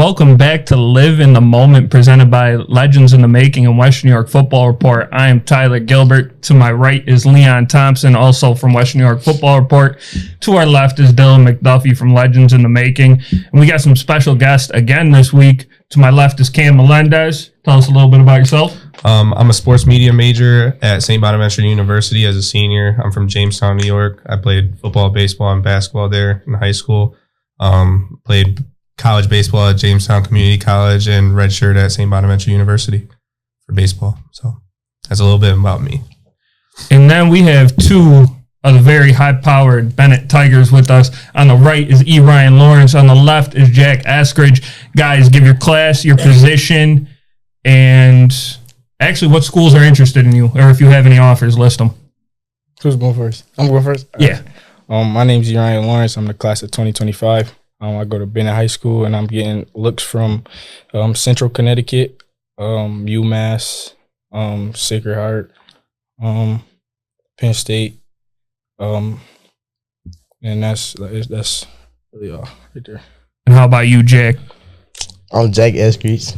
Welcome back to Live in the Moment, presented by Legends in the Making and Western New York Football Report. I am Tyler Gilbert. To my right is Leon Thompson, also from Western New York Football Report. To our left is Dylan McDuffie from Legends in the Making. And we got some special guests again this week. To my left is Cam Melendez. Tell us a little bit about yourself. I'm a sports media major at St. Bonaventure University as a senior. I'm from Jamestown, New York. I played football, baseball, and basketball there in high school. Played college baseball at Jamestown Community College and redshirt at St. Bonaventure University for baseball. So that's a little bit about me. And then we have two of the very high-powered Bennett Tigers with us. On the right is E. Ryan Lawrence. On the left is Jack Eskridge. Guys, give your class, your position, and actually what schools are interested in you, or if you have any offers, list them. Who's going first? I'm going first? Yeah. My name's E. Ryan Lawrence. I'm the class of 2025. I go to Bennett High School, and I'm getting looks from Central Connecticut, UMass, Sacred Heart, Penn State, and that's really all right there. And how about you, Jack? I'm Jack Eskridge.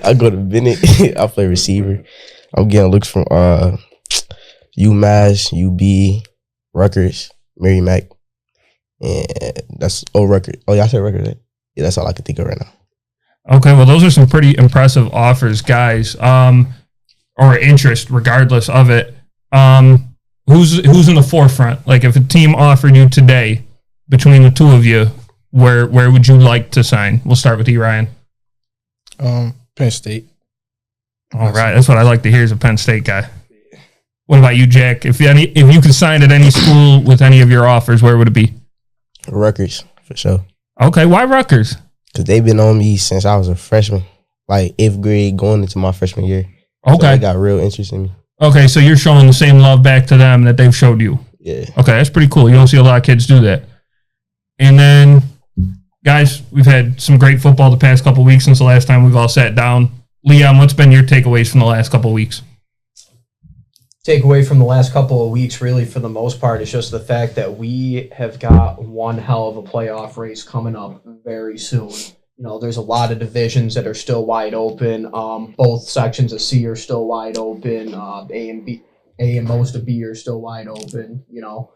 I go to Bennett. I play receiver. I'm getting looks from UMass, UB, Rutgers, Merrimack. And that's Rutgers. Oh, yeah, I said Rutgers. Right? Yeah, that's all I can think of right now. Okay, well, those are some pretty impressive offers, guys, or interest, regardless of it. Who's in the forefront? Like, if a team offered you today, between the two of you, where would you like to sign? We'll start with you, Ryan. Penn State. All right, that's what I like to hear as a Penn State guy. What about you, Jack? If you could sign at any school with any of your offers, where would it be? Rutgers, for sure. Okay, why Rutgers? Because they've been on me since I was a freshman, like 8th grade going into my freshman year. Okay. So they got real interest in me. Okay, so you're showing the same love back to them that they've showed you. Yeah. Okay, that's pretty cool. You don't see a lot of kids do that. And then, guys, we've had some great football the past couple weeks since the last time we've all sat down. Leon, what's been your takeaways from the last couple of weeks? Takeaway from the last couple of weeks, really, for the most part, is just the fact that we have got one hell of a playoff race coming up very soon. You know, there's a lot of divisions that are still wide open. Both sections of C are still wide open. A and most of B are still wide open. You know,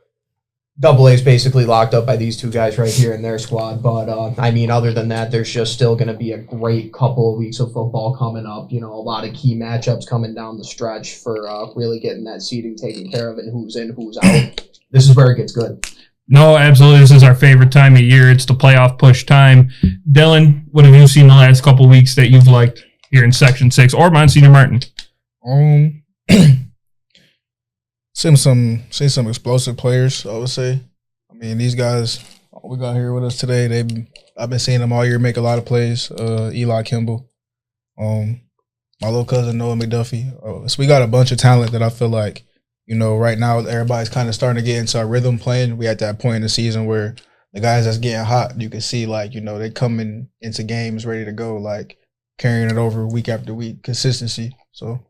Double A is basically locked up by these two guys right here in their squad. But, other than that, there's just still going to be a great couple of weeks of football coming up. You know, a lot of key matchups coming down the stretch for really getting that seeding taken care of and who's in, who's out. This is where it gets good. No, absolutely. This is our favorite time of year. It's the playoff push time. Dylan, what have you seen the last couple of weeks that you've liked here in Section 6 or Monsignor Martin? Seen some explosive players, I would say. I mean, these guys we got here with us today, I've been seeing them all year make a lot of plays. Eli Kimball, my little cousin Noah McDuffie. So we got a bunch of talent that I feel like, you know, right now everybody's kind of starting to get into a rhythm playing. We at that point in the season where the guys that's getting hot, you can see, like, you know, they coming into games ready to go, like carrying it over week after week, consistency. So.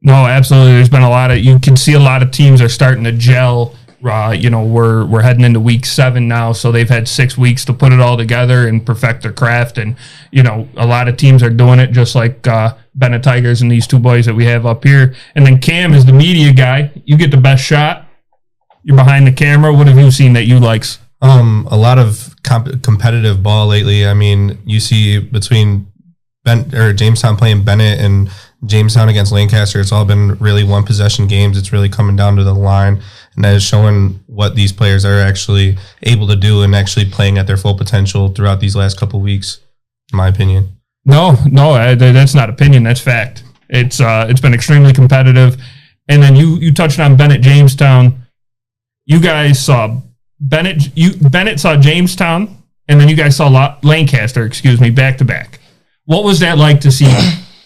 No, absolutely. There's been you can see a lot of teams are starting to gel. We're heading into week 7 now, so they've had 6 weeks to put it all together and perfect their craft. And, you know, a lot of teams are doing it, just like Bennett Tigers and these two boys that we have up here. And then Cam is the media guy. You get the best shot. You're behind the camera. What have you seen that you likes? A lot of competitive ball lately. I mean, you see between Jamestown playing Bennett and Jamestown against Lancaster, it's all been really one possession games. It's really coming down to the line, and that is showing what these players are actually able to do and actually playing at their full potential throughout these last couple of weeks, in my opinion. No, that's not opinion. That's fact. It's been extremely competitive. And then you touched on Bennett Jamestown. You guys saw Bennett saw Jamestown, and then you guys saw Lancaster, back to back. What was that like to see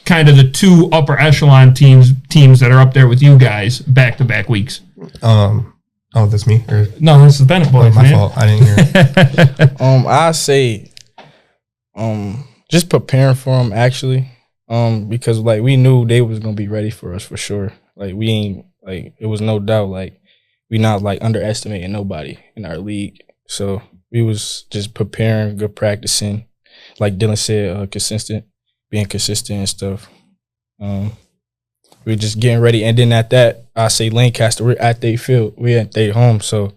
kind of the two upper echelon teams that are up there with you guys back-to-back weeks? That's me? No, this is Bennett boys, my man. fault. I didn't hear it. I say just preparing for them, actually, because, like, we knew they was going to be ready for us for sure. Like, we ain't, like, it was no doubt, like, we not, like, underestimating nobody in our league. So we was just preparing, good practicing. Like Dylan said, being consistent and stuff. We were just getting ready. And then at that, I say Lancaster, we're at their field. We're at their home. So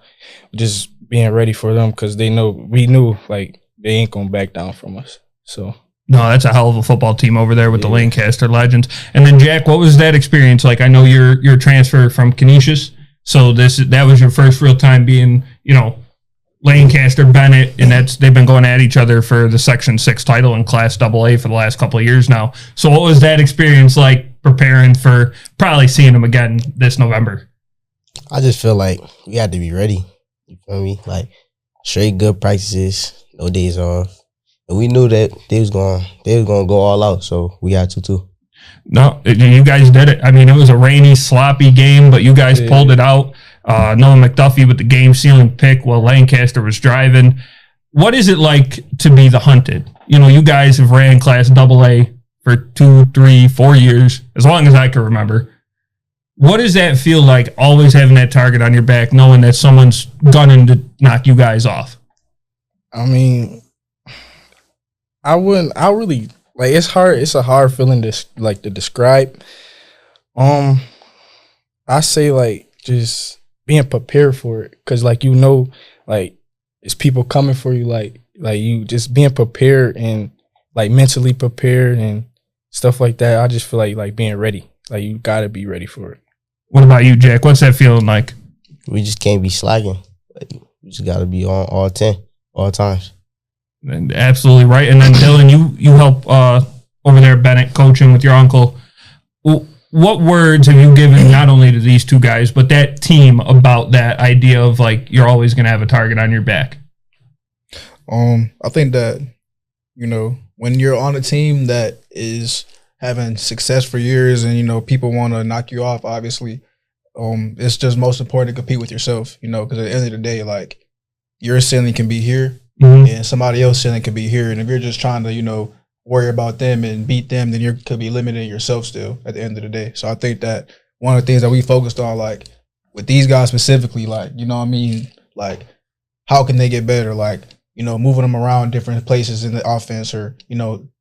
just being ready for them because we knew like they ain't going to back down from us. So. No, that's a hell of a football team over there with the Lancaster Legends. And then, Jack, what was that experience like? I know you're a transfer from Canisius, so that was your first real time being, Lancaster, Bennett, and they've been going at each other for the Section 6 title in Class AA for the last couple of years now. So what was that experience like preparing for probably seeing them again this November? I just feel like we had to be ready. You feel me? Like straight good practices, no days off. And we knew that they was going to go all out, so we had to too. No, you guys did it. I mean, it was a rainy, sloppy game, but you guys pulled it out. Noah McDuffie with the game-sealing pick while Lancaster was driving. What is it like to be the hunted? You guys have ran Class AA for 2, 3, 4 years, as long as I can remember. What does that feel like, always having that target on your back, knowing that someone's gunning to knock you guys off? I mean, it's hard. It's a hard feeling to describe. I say like just being prepared for it, because it's people coming for you, like you just being prepared and like mentally prepared and stuff like that. I just feel like being ready, like you gotta be ready for it. What about you, Jack? What's that feeling like? We just can't be slacking. Like, we just gotta be on all 10, all times. And absolutely right. And then Dylan, you help over there at Bennett coaching with your uncle. What words have you given not only to these two guys, but that team about that idea of like you're always going to have a target on your back? I think that, when you're on a team that is having success for years and, people want to knock you off, obviously, it's just most important to compete with yourself, because at the end of the day, like your ceiling can be here and somebody else's ceiling can be here. And if you're just trying to, worry about them and beat them, then you could be limiting yourself still at the end of the day. So I think that one of the things that we focused on, like with these guys specifically, like, like how can they get better? Like, moving them around different places in the offense or,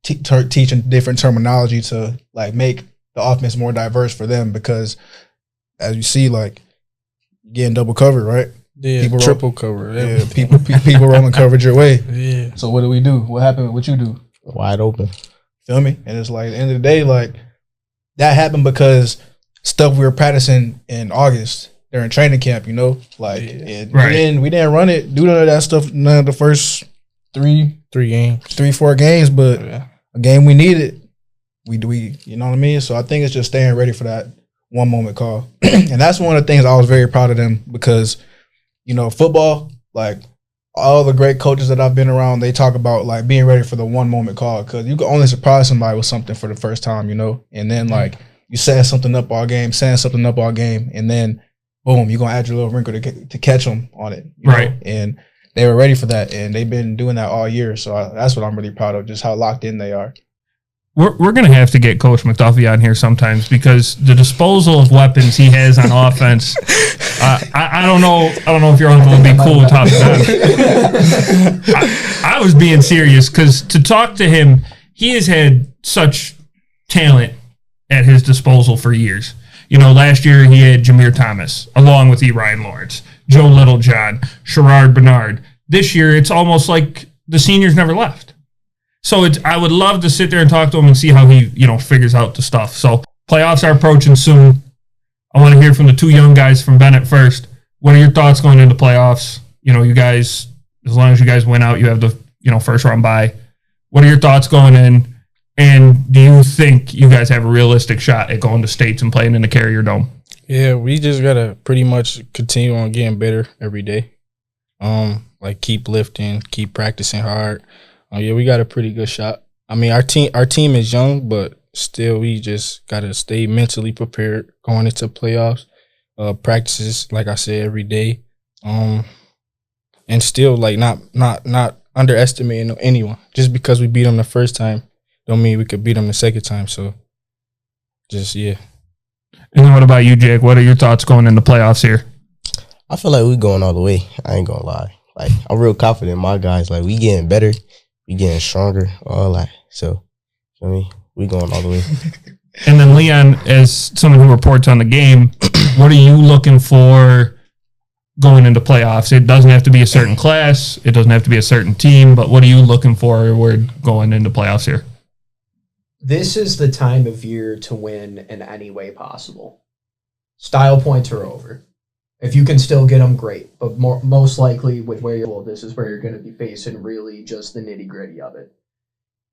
teaching different terminology to like make the offense more diverse for them, because as you see, like getting double covered, right? Yeah, people triple cover. Yeah, people rolling coverage your way. Yeah. So what do we do? What happened? What you do? Wide open. Feel me? And it's like at the end of the day, like that happened because stuff we were practicing in August during training camp, like we didn't run it, do none of that stuff, none of the first 4 games, but a game we needed, we you know what I mean? So I think it's just staying ready for that one moment call. And that's one of the things I was very proud of them, because football, like all the great coaches that I've been around, they talk about like being ready for the one moment call, because you can only surprise somebody with something for the first time, and then like you setting something up all game, and then boom, you're gonna add your little wrinkle to catch them on it, right? And they were ready for that, and they've been doing that all year. So that's what I'm really proud of, just how locked in they are. We're going to have to get Coach McDuffie on here sometimes, because the disposal of weapons he has on offense, I don't know if your uncle would be cool with talking about it. I was being serious, because to talk to him, he has had such talent at his disposal for years. Last year he had Jameer Thomas along with Ryan Lawrence, Joe Littlejohn, Sherrard Bernard. This year it's almost like the seniors never left. So I would love to sit there and talk to him and see how he, figures out the stuff. So playoffs are approaching soon. I want to hear from the two young guys from Bennett first. What are your thoughts going into playoffs? You guys, as long as you guys win out, you have the, first round bye. What are your thoughts going in? And do you think you guys have a realistic shot at going to states and playing in the Carrier Dome? Yeah, we just got to pretty much continue on getting better every day. Like keep lifting, keep practicing hard. Yeah, we got a pretty good shot. I mean, our team is young, but still, we just gotta stay mentally prepared going into playoffs. Practices, like I said, every day, and still like not underestimating anyone. Just because we beat them the first time, don't mean we could beat them the second time. So, just yeah. And then what about you, Jake? What are your thoughts going into playoffs here? I feel like we going all the way. I ain't gonna lie. like I'm real confident in my guys. Like we getting better, we getting stronger, all that. So, I mean, we going all the way. And then Leon, as someone who reports on the game, what are you looking for going into playoffs? It doesn't have to be a certain class. It doesn't have to be a certain team. But what are you looking for? We're going into playoffs here. This is the time of year to win in any way possible. Style points are over. If you can still get them, great. But most likely with where you're, this is where you're going to be facing really just the nitty gritty of it.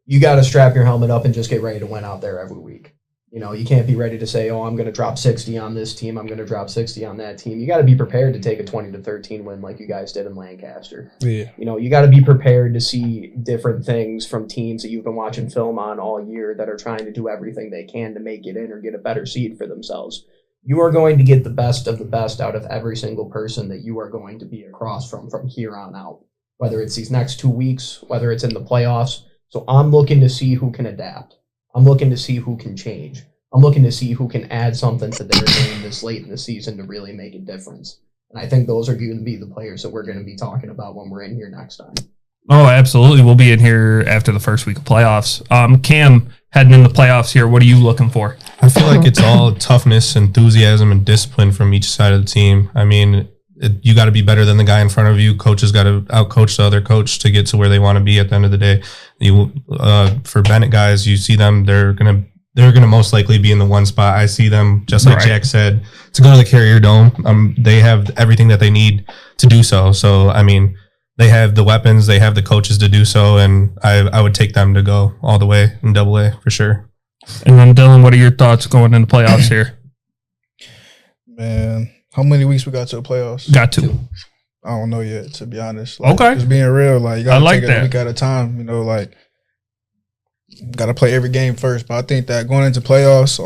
You got to strap your helmet up and just get ready to win out there every week. You know, you can't be ready to say, oh, I'm going to drop 60 on this team. I'm going to drop 60 on that team. You got to be prepared to take a 20-13 win like you guys did in Lancaster. Yeah. You know, you got to be prepared to see different things from teams that you've been watching film on all year that are trying to do everything they can to make it in or get a better seed for themselves. You are going to get the best of the best out of every single person that you are going to be across from here on out, whether it's these next 2 weeks, whether it's in the playoffs. So I'm looking to see who can adapt. I'm looking to see who can change. I'm looking to see who can add something to their game this late in the season to really make a difference. And I think those are going to be the players that we're going to be talking about when we're in here next time. Oh, absolutely. We'll be in here after the first week of playoffs. Cam, heading in the playoffs here, what are you looking for? I feel like it's all toughness, enthusiasm, and discipline from each side of the team. I mean, you got to be better than the guy in front of you. Coaches got to outcoach the other coach to get to where they want to be at the end of the day. For Bennett guys, you see them, they're gonna most likely be in the one spot. I see them, just like Jack said, to go to the Carrier Dome. They have everything that they need to do so. So, I mean, they have the weapons, they have the coaches to do so, and I would take them to go all the way in AA for sure. And then, Dylan, what are your thoughts going into playoffs here? Man, how many weeks we got to the playoffs? Got to. I don't know yet, to be honest. Like, Okay. Just being real, like, you got to like take it that. a week at a time, you know, like, got to play every game first. But I think that going into playoffs,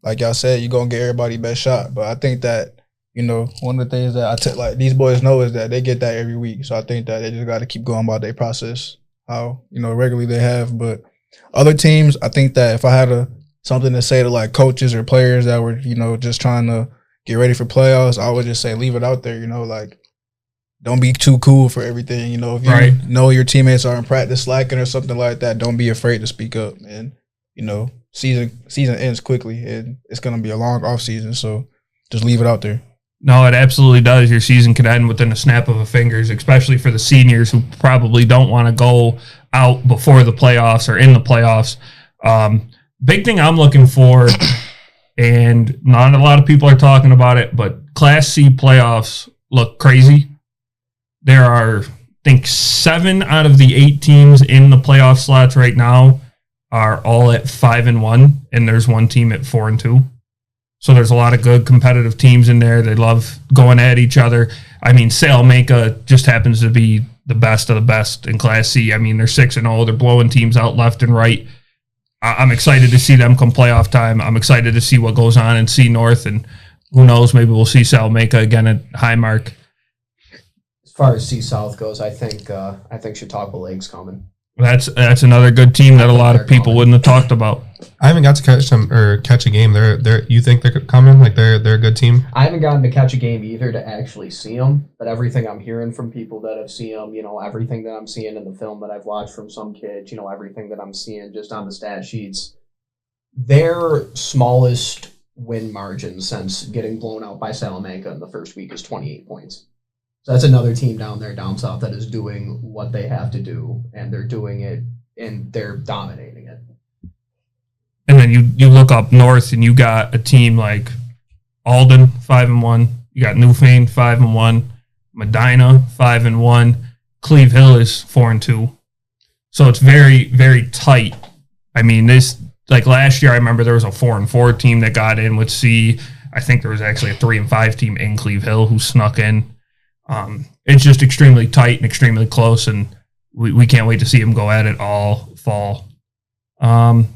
like y'all said, you're going to get everybody's best shot. But I think that, you know, one of the things that like these boys know is that they get that every week. So I think that they just got to keep going about their process, how, you know, regularly they have. But other teams, I think that if I had something to say to like coaches or players that were, you know, just trying to get ready for playoffs, I would just say leave it out there, you know, like don't be too cool for everything. You know, if you know your teammates are in practice slacking or something like that, don't be afraid to speak up. And, you know, season ends quickly and it's going to be a long off season. So just leave it out there. No, it absolutely does. Your season could end within a snap of a fingers, especially for the seniors who probably don't want to go out before the playoffs or in the playoffs. Big thing I'm looking for, and not a lot of people are talking about it, but Class C playoffs look crazy. There are, I think, 7 out of the 8 teams in the playoff slots right now are all at 5-1, and there's one team at 4-2. So there's a lot of good competitive teams in there. They love going at each other. I mean, Salamanca just happens to be the best of the best in Class C. I mean, they're 6-0. They're blowing teams out left and right. I'm excited to see them come playoff time. I'm excited to see what goes on in C North, and who knows, maybe we'll see Salamanca again at Highmark. As far as C South goes, I think Chautauqua Lake's coming. That's another good team that a lot of people wouldn't have talked about. I haven't got to catch a game. You think they're coming? Like they're a good team? I haven't gotten to catch a game either to actually see them, but everything I'm hearing from people that have seen them, you know, everything that I'm seeing in the film that I've watched from some kids, you know, everything that I'm seeing just on the stat sheets, their smallest win margin since getting blown out by Salamanca in the first week is 28 points. So that's another team down there, down south, that is doing what they have to do, and they're doing it, and they're dominating it. And then you look up north, and you got a team like Alden, 5-1. You got Newfane, 5-1. Medina, 5-1. Cleve Hill is 4-2. So it's very, very tight. I mean, this, like last year, I remember there was a 4-4 team that got in with C. I think there was actually a 3-5 team in Cleve Hill who snuck in. It's just extremely tight and extremely close, and we can't wait to see them go at it all fall. And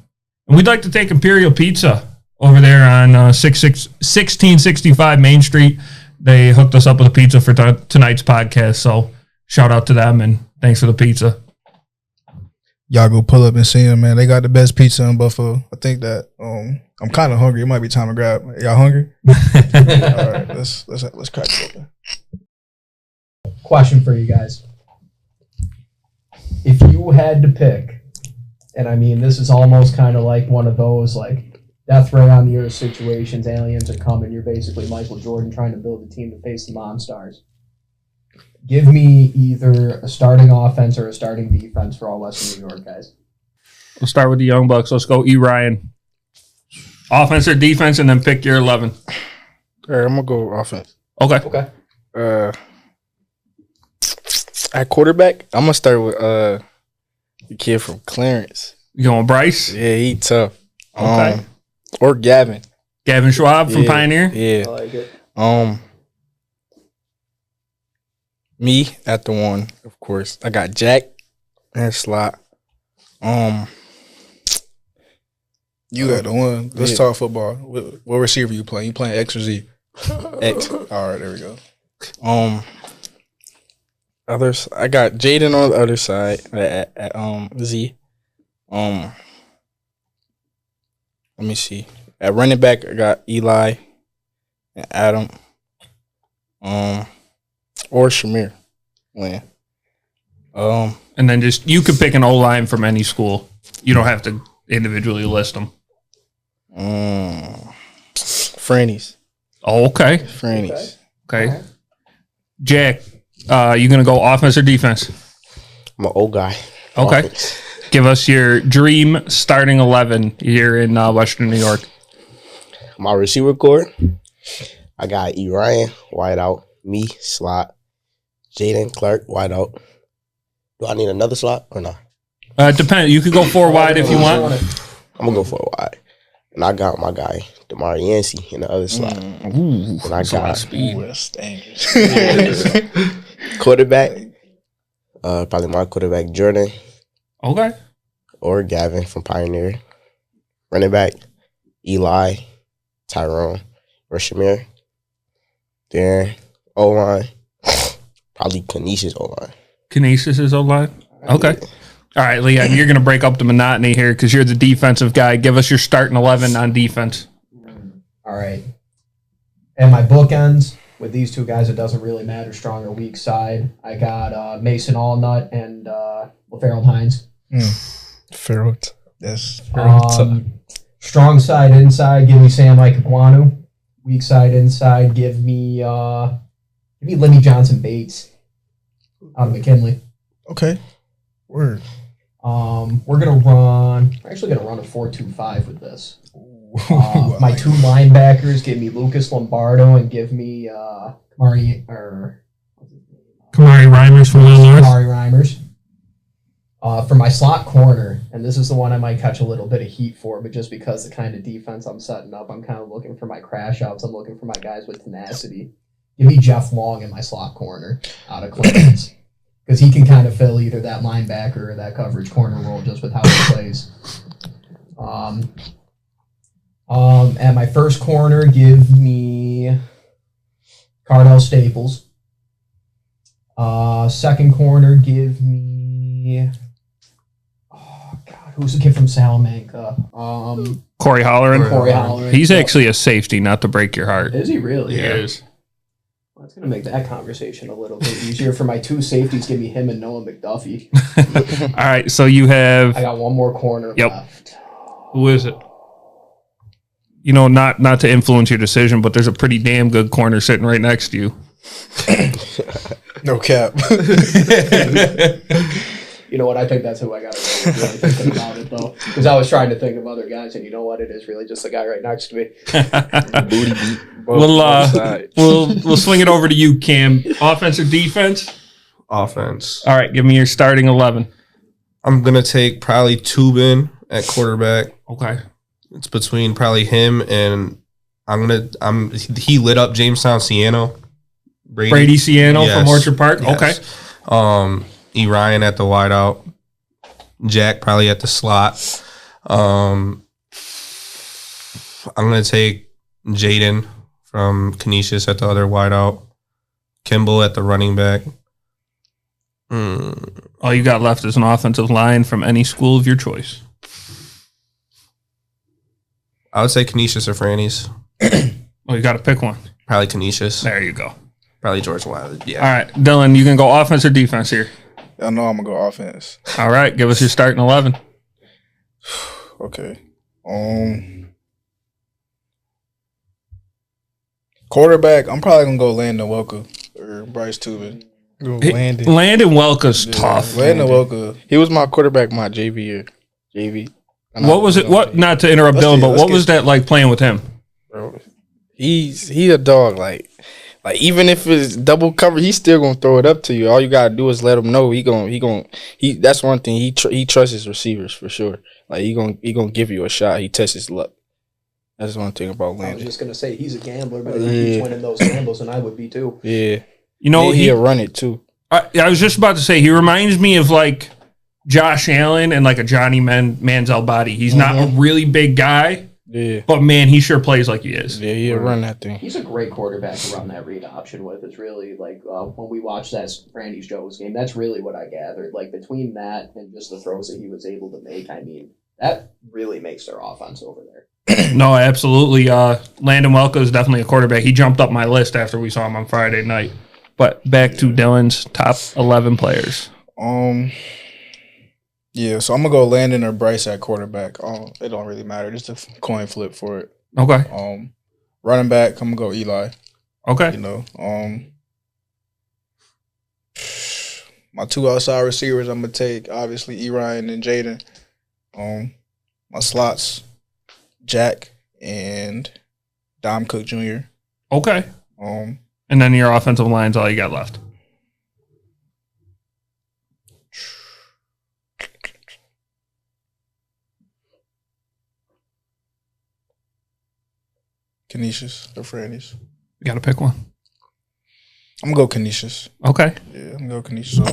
we'd like to thank Imperial Pizza over there on 1665 Main Street. They hooked us up with a pizza for tonight's podcast, so shout out to them, and thanks for the pizza. Y'all go pull up and see them, man. They got the best pizza in Buffalo. I think that I'm kind of hungry. It might be time to grab. Y'all hungry? All right, let's crack it open. question for you guys. If you had to pick, and I mean, this is almost kind of like one of those, like, death ray on the earth situations, aliens are coming, you're basically Michael Jordan trying to build a team to face the Monstars. Give me either a starting offense or a starting defense for all Western New York guys. We'll start with the Young Bucks. Let's go E. Ryan. Offense or defense, and then pick your 11. All right, I'm gonna go offense. Okay. At quarterback, I'm gonna start with the kid from Clarence. You going Bryce? Yeah, he tough. Okay. Or Gavin. Gavin Schwab from Pioneer? Yeah. I like it. Me at the 1, of course. I got Jack and slot. You got the one. Let's talk football. What receiver you playing? You playing X or Z? X. All right, there we go. Others, I got Jaden on the other side at Z. Let me see. At running back, I got Eli and Adam. Or Shamir. Land. And then just, you could pick an O-line from any school. You don't have to individually list them. Franny's. Oh, okay. Franny's. Okay. Jack, you going to go offense or defense? I'm an old guy. Okay. Offense. Give us your dream starting 11 here in Western New York. My receiver core, I got E. Ryan, wide out. Me, slot. Jaden Clark, wide out. Do I need another slot or not? Depends. You could go 4 wide if you want. I'm going to go for a wide. And I got my guy, Damari Yancey, in the other slot. Ooh, And I got Ooh, that's dangerous. quarterback, probably my quarterback, Jordan Okay. or Gavin from Pioneer. Running back, Eli, Tyrone, or Shamir. Then O-line, probably Canisius O-line. Kinesis is O-line? Okay. All right, Leon, you're going to break up the monotony here because you're the defensive guy. Give us your starting 11 on defense. All right. And my bookends, with these two guys, it doesn't really matter, strong or weak side. I got Mason Allnut and LaFerald Hines. Farrell. That's Strong side inside, give me Sam Ikaquanu. Weak side inside, give me Lenny Johnson Bates out of McKinley. okay. Word. We're actually gonna run a 4-2-5 with this. My 2 linebackers give me Lucas Lombardo and give me Kamari Reimers from Little North. Kamari Reimers. For my slot corner, and this is the one I might catch a little bit of heat for, but just because the kind of defense I'm setting up, I'm kind of looking for my crash outs. I'm looking for my guys with tenacity. Give me Jeff Long in my slot corner out of Clarence. Because he can kind of fill either that linebacker or that coverage corner role just with how he plays. At my first corner, give me Cardell Staples. Second corner, give me... Oh, God. Who's the kid from Salamanca? Corey Holleran. Corey Holleran. He's actually a safety, not to break your heart. Is he really? He is. Well, that's going to make that conversation a little bit easier. For my 2 safeties, give me him and Noah McDuffie. All right, so you have... I got one more corner left. Who is it? You know, not to influence your decision, but there's a pretty damn good corner sitting right next to you. No cap. You know what? I think that's who I got to really thinking about it, though. Because I was trying to think of other guys, and you know what? It is really just the guy right next to me. Booty beat. We'll swing it over to you, Cam. Offense or defense? Offense. All right, give me your starting 11. I'm going to take probably Tubin at quarterback. Okay. It's between probably him and he lit up Jamestown Ciano. Brady Ciano Yes. from Orchard Park? Yes. Okay. E. Ryan at the wideout. Jack probably at the slot. I'm going to take Jaden from Canisius at the other wideout. Kimball at the running back. All you got left is an offensive line from any school of your choice. I would say Canisius or Franny's. Oh, you got to pick one. Probably Canisius. There you go. Probably George Wilder. Yeah. All right, Dylan, you can go offense or defense here. I know I'm gonna go offense. All right, give us your starting 11. Okay. Quarterback, I'm probably gonna go Landon Welker or Bryce Tubin. Landon Welker's tough. Landon Welker. He was my quarterback my JV year. JV. What was it? What? Not to interrupt Dylan, but what was that like playing with him? Bro, he's a dog. Like even if it's double cover, he's still gonna throw it up to you. All you gotta do is let him know he that's one thing he trusts his receivers for sure. Like he gonna give you a shot. He tests his luck. That's one thing about Landon. I was just gonna say he's a gambler, but he's winning those gambles, and I would be too. Yeah, you know he'll run it too. I was just about to say he reminds me of like Josh Allen and like a Johnny Manziel body. He's not a really big guy, but man, he sure plays like he is. Yeah, he'll run that thing. He's a great quarterback to run that read option with. It's really like when we watched that Randy's Joe's game, that's really what I gathered. Like between that and just the throws that he was able to make, I mean, that really makes their offense over there. No, absolutely. Landon Welker is definitely a quarterback. He jumped up my list after we saw him on Friday night. But back to Dylan's top 11 players. Yeah, so I'm gonna go Landon or Bryce at quarterback. It don't really matter. Just a coin flip for it. Okay. Running back, I'm gonna go Eli. Okay. You know, my two outside receivers, I'm gonna take obviously E. Ryan and Jaden. My slots, Jack and Dom Cook Jr. Okay. And then your offensive line's all you got left. Canisius or Franny's. You got to pick one. I'm going to go Canisius. Okay. Yeah, I'm going to go Canisius.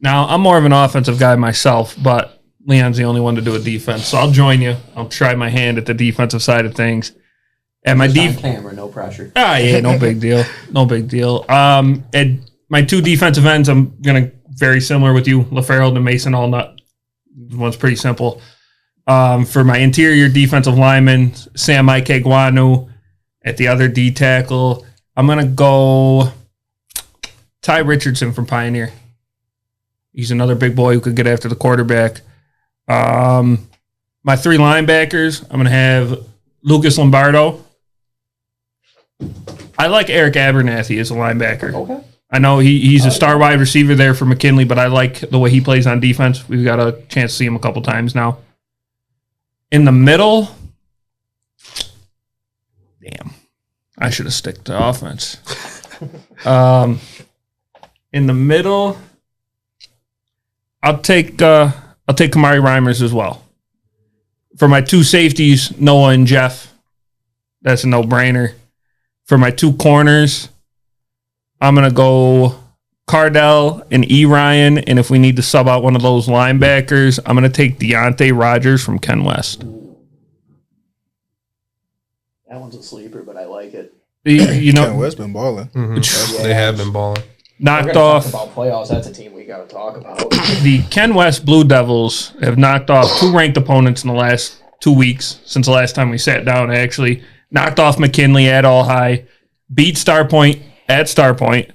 Now, I'm more of an offensive guy myself, but Leon's the only one to do a defense. So I'll join you. I'll try my hand at the defensive side of things. And my camera, no pressure. Yeah, no big deal. No big deal. And my two defensive ends, I'm going to very similar with you, LaFarrell and Mason Allnut. One's pretty simple. For my interior defensive lineman, Sam Ikegwanu. At the other D tackle, I'm going to go Ty Richardson from Pioneer. He's another big boy who could get after the quarterback. My three linebackers, I'm going to have Lucas Lombardo. I like Eric Abernathy as a linebacker. Okay. I know he's a star wide receiver there for McKinley, but I like the way he plays on defense. We've got a chance to see him a couple times now. In the middle, damn, I should have stuck to offense. In the middle, I'll take Kamari Reimers as well. For my two safeties, Noah and Jeff, that's a no-brainer. For my two corners, I'm going to go Cardell and E. Ryan, and if we need to sub out one of those linebackers, I'm going to take Deontay Rogers from Ken West. That one's a sleeper, but I like it. You know, Ken West been balling. Mm-hmm. They have been balling. Knocked off. Talk about playoffs. That's a team we got to talk about. The Ken West Blue Devils have knocked off two ranked opponents in the last 2 weeks since the last time we sat down, actually. Knocked off McKinley at All High, beat Starpoint at Starpoint.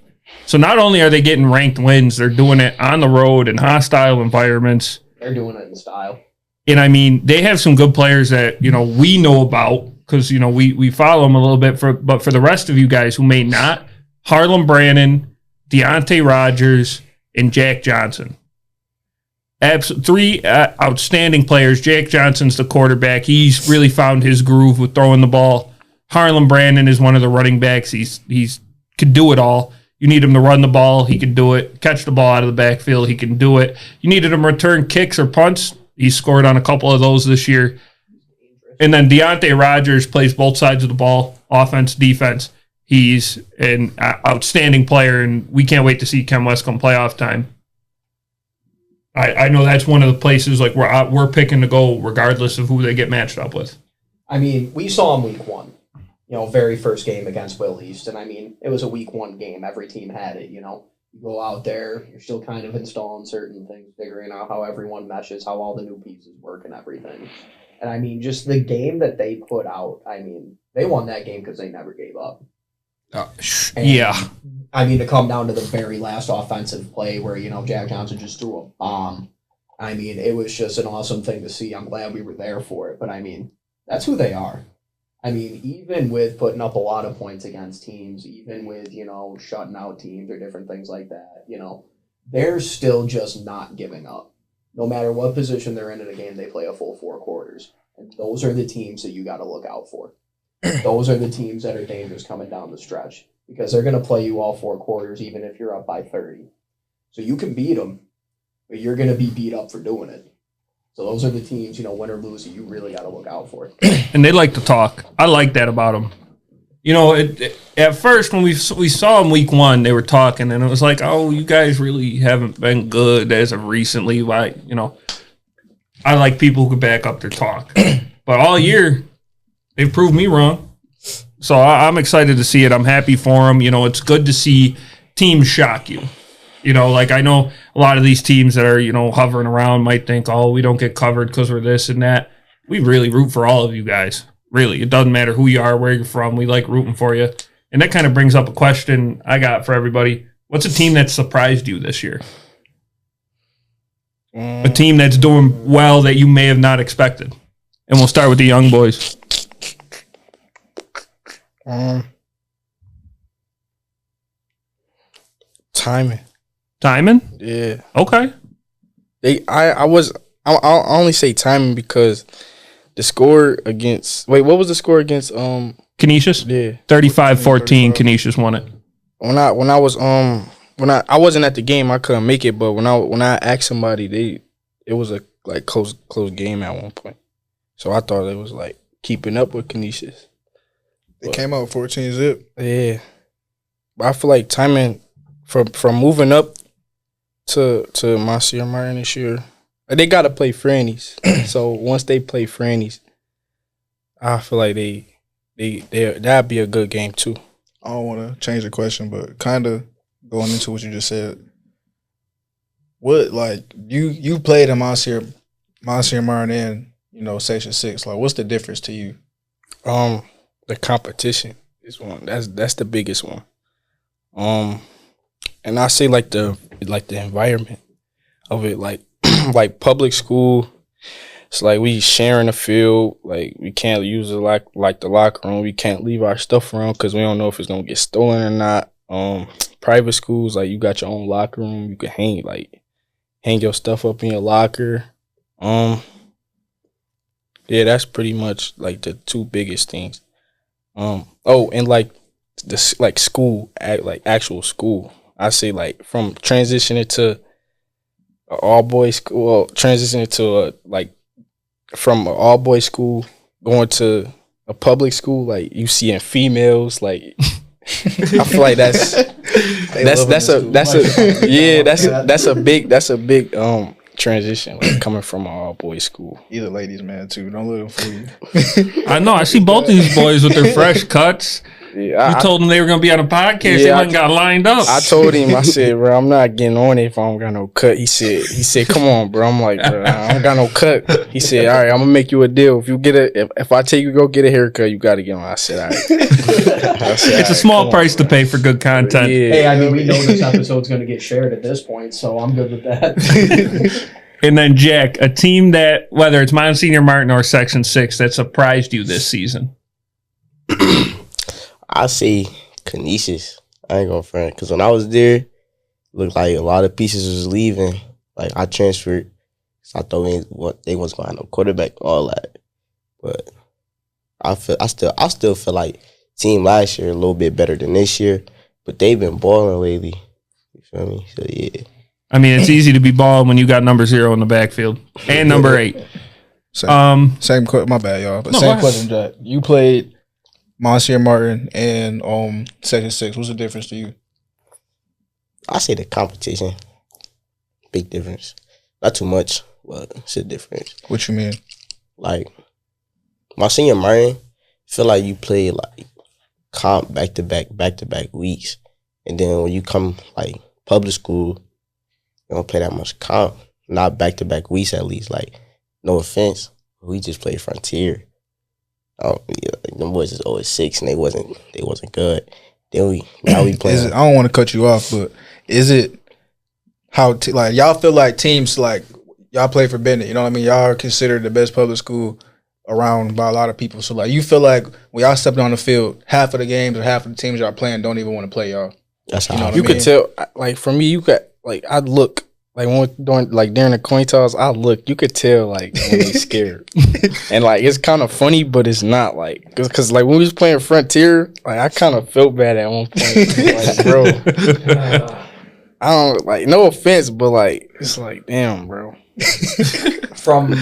So not only are they getting ranked wins, they're doing it on the road in hostile environments. They're doing it in style. And I mean, they have some good players that, you know, we know about because, you know, we follow them a little bit. But for the rest of you guys who may not, Harlem Brannon, Deontay Rogers, and Jack Johnson. Three outstanding players. Jack Johnson's the quarterback. He's really found his groove with throwing the ball. Harlem Brannon is one of the running backs. He's could do it all. You need him to run the ball, he can do it. Catch the ball out of the backfield, he can do it. You needed him to return kicks or punts. He scored on a couple of those this year. And then Deontay Rogers plays both sides of the ball, offense, defense. He's an outstanding player, and we can't wait to see Ken West come playoff time. I know that's one of the places like we're picking to go regardless of who they get matched up with. I mean, we saw him week one, very first game against Will East. And I mean, it was a week one game. Every team had it, You go out there, you're still kind of installing certain things, figuring out how everyone meshes, how all the new pieces work and everything. And I mean, just the game that they put out, I mean, they won that game because they never gave up. Yeah. I mean, to come down to the very last offensive play where, Jack Johnson just threw a bomb. I mean, it was just an awesome thing to see. I'm glad we were there for it. But, I mean, that's who they are. I mean, even with putting up a lot of points against teams, even with, shutting out teams or different things like that, they're still just not giving up. No matter what position they're in a game, they play a full 4 quarters. And those are the teams that you got to look out for. Those are the teams that are dangerous coming down the stretch because they're going to play you all 4 quarters, even if you're up by 30. So you can beat them, but you're going to be beat up for doing it. So those are the teams, win or lose, that you really got to look out for. And they like to talk. I like that about them. At first when we saw them week 1, they were talking, and it was like, oh, you guys really haven't been good as of recently. Why, I like people who can back up their talk. But all year, they've proved me wrong. So I'm excited to see it. I'm happy for them. It's good to see teams shock you. I know a lot of these teams that are, hovering around might think, oh, we don't get covered because we're this and that. We really root for all of you guys. Really. It doesn't matter who you are, where you're from. We like rooting for you. And that kind of brings up a question I got for everybody. What's a team that surprised you this year? A team that's doing well that you may have not expected. And we'll start with the young boys. Timing. Timing? Yeah. Okay. I only say timing because the score against what was the score against Canisius? Yeah. 35-14, Canisius won it. I wasn't at the game, I couldn't make it, but when I asked somebody, it was a close game at one point. So I thought it was keeping up with Canisius. They came out 14 zip. Yeah. But I feel like timing from moving up to Monsieur Martin this year, they gotta play Franny's. So once they play Franny's, I feel like that'd be a good game too. I don't want to change the question, but kind of going into what you just said. What you played in Monsieur Martin and Section 6? What's the difference to you? The competition is one. That's the biggest one. And I say the environment of it, like public school. It's we sharing the field. We can't use it like the locker room. We can't leave our stuff around because we don't know if it's gonna get stolen or not. Private schools, you got your own locker room. You can hang your stuff up in your locker. Yeah, that's pretty much the 2 biggest things. And the school, actual school. I say from transitioning to an all boys school, transitioning to from an all boys school going to a public school, you seeing females, I feel like that's a big transition, coming from an all boys school. He's a ladies' man too. Don't let him fool you. I know. I see both of these boys with their fresh cuts. Yeah, you told them they were going to be on a podcast. They went and got lined up. I told him, I said, bro, I'm not getting on it if I don't got no cut. He said, come on, bro. I'm like, bro, I don't got no cut. He said, all right, I'm going to make you a deal. If you if I take you go get a haircut, you got to get one. I said, all right. It's a small price to pay for good content. Yeah. Hey, I mean, we know this episode's going to get shared at this point, so I'm good with that. And then, Jack, a team that, whether it's Monsignor Martin or Section 6, that surprised you this season? I say Canisius. I ain't gonna front because when I was there, it looked like a lot of pieces was leaving. I transferred, so I thought they wasn't gonna have no quarterback, all that. But I still feel like team last year a little bit better than this year, but they've been balling lately. You feel me? So yeah. I mean, it's easy to be balling when you got number 0 in the backfield and number 8. Same question. My bad, y'all. But same question, Jack. You played Monsieur Martin and Section 6. What's the difference to you? I say the competition. Big difference. Not too much, but it's a difference. What you mean? Monsignor Martin, feel like you play comp back to back weeks. And then when you come public school, you don't play that much comp. Not back to back weeks at least. No offense. We just played Frontier. Them boys is always 6 and they wasn't good. Then now we playing. I don't want to cut you off, but is it how like y'all feel like teams like y'all play for Bennett? You know what I mean? Y'all are considered the best public school around by a lot of people. So like you feel like when y'all stepped on the field, half of the games or half of the teams y'all playing don't even want to play y'all. That's how You know what You I could mean? tell, like for me, you got like I'd look like when during the coin toss, I look. You could tell like when they scared, and like it's kind of funny, but it's not like because like when we was playing Frontier, like I kind of felt bad at one point, like bro. I don't like no offense, but like it's like damn, bro. From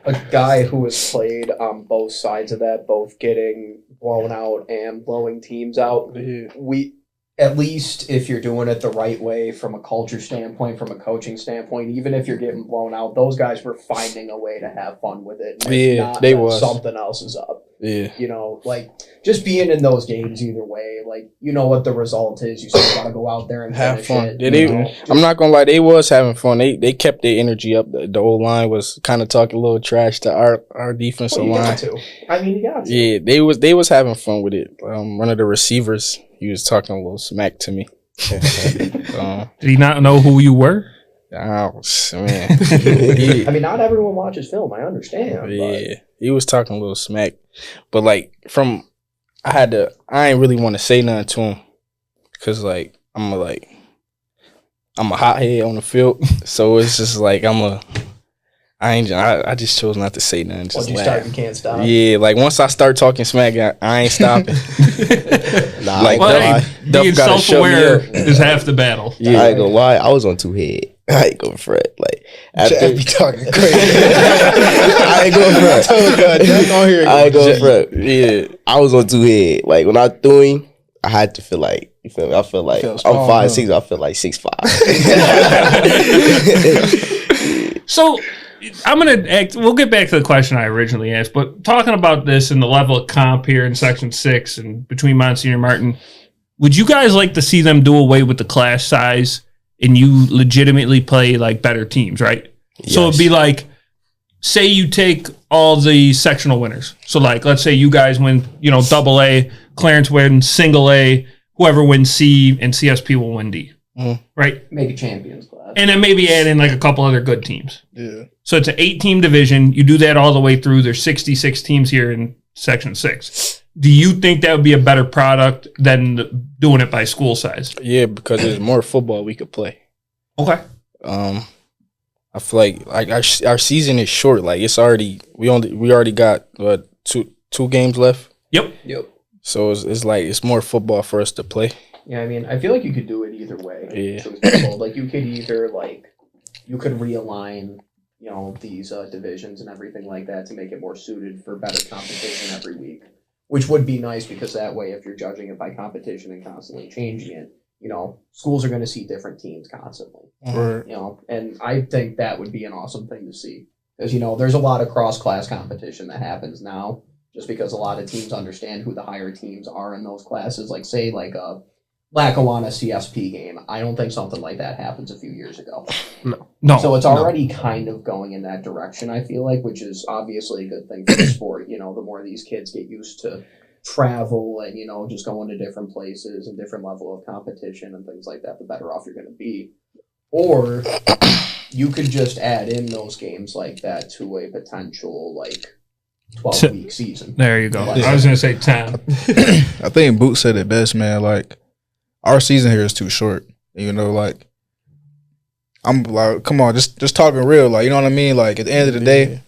a guy who has played on both sides of that, both getting blown out and blowing teams out, we at least if you're doing it the right way from a culture standpoint, from a coaching standpoint, even if you're getting blown out, those guys were finding a way to have fun with it. And if not, they then was. something else is up. Yeah, You know, like just being in those games either way, like you know what the result is. You still gotta go out there and have finish fun. it. Yeah, you know? I'm not gonna lie, they was having fun. They kept their energy up. The old line was kind of talking a little trash to our defensive Well, you line. got to. I mean, you got to. Yeah, they was having fun with it. One of the receivers, he was talking a little smack to me. Did he not know who you were? Man, I mean, not everyone watches film. I understand. yeah, he was talking a little smack, but like I ain't really want to say nothing to him because like I'm a hothead on the field, so it's just like I just chose not to say nothing. Just Once you laugh. start, you can't stop. Yeah, like once I start talking smack, I ain't stopping. Nah, Like, Well, I, hey, Duff being gotta show me self-aware up. is half the battle. Yeah, I ain't gonna lie. I was on two head. I ain't gonna fret. Like after, Jack be talking crazy. I ain't gonna fret. Oh God, Jack on here. I ain't gonna fret. yeah. I was on two head. Like when I threw him, I had to feel like you feel me. I feel like Feel I'm strong, 5'6". I feel like 6'5". So I'm gonna act. We'll get back to the question I originally asked, but talking about this and the level of comp here in Section 6 and between Monsignor and Martin, would you guys like to see them do away with the class size and you legitimately play like better teams, right? So it'd be like, say you take all the sectional winners. So like, let's say you guys win, double A, Clarence wins single A, whoever wins C, and CSP will win D, right? Make a champions class. And then maybe add in like a couple other good teams. Yeah. So it's an 8-team division. You do that all the way through. There's 66 teams here in Section 6. Do you think that would be a better product than doing it by school size? Yeah, because there's more football we could play. Okay. I feel like our season is short. Like it's already we already got two games left. Yep. So it's like it's more football for us to play. Yeah, I mean, I feel like you could do it either way. Yeah. Truth be told. Like you could either you could realign, these divisions and everything like that to make it more suited for better competition every week, which would be nice because that way, if you're judging it by competition and constantly changing it, schools are going to see different teams constantly. And I think that would be an awesome thing to see because there's a lot of cross-class competition that happens now just because a lot of teams understand who the higher teams are in those classes. Like say a Lackawanna CSP game. I don't think something like that happens a few years ago. No. So it's already kind of going in that direction, I feel like, which is obviously a good thing for the sport. The more these kids get used to travel and, just going to different places and different level of competition and things like that, the better off you're going to be. Or you could just add in those games like that to a potential 12-week season. There you go. I was going to say 10. I think Boot said it best, man. Like, our season here is too short. I'm like, come on, just talking real. Like, you know what I mean? Like, at the end of the day,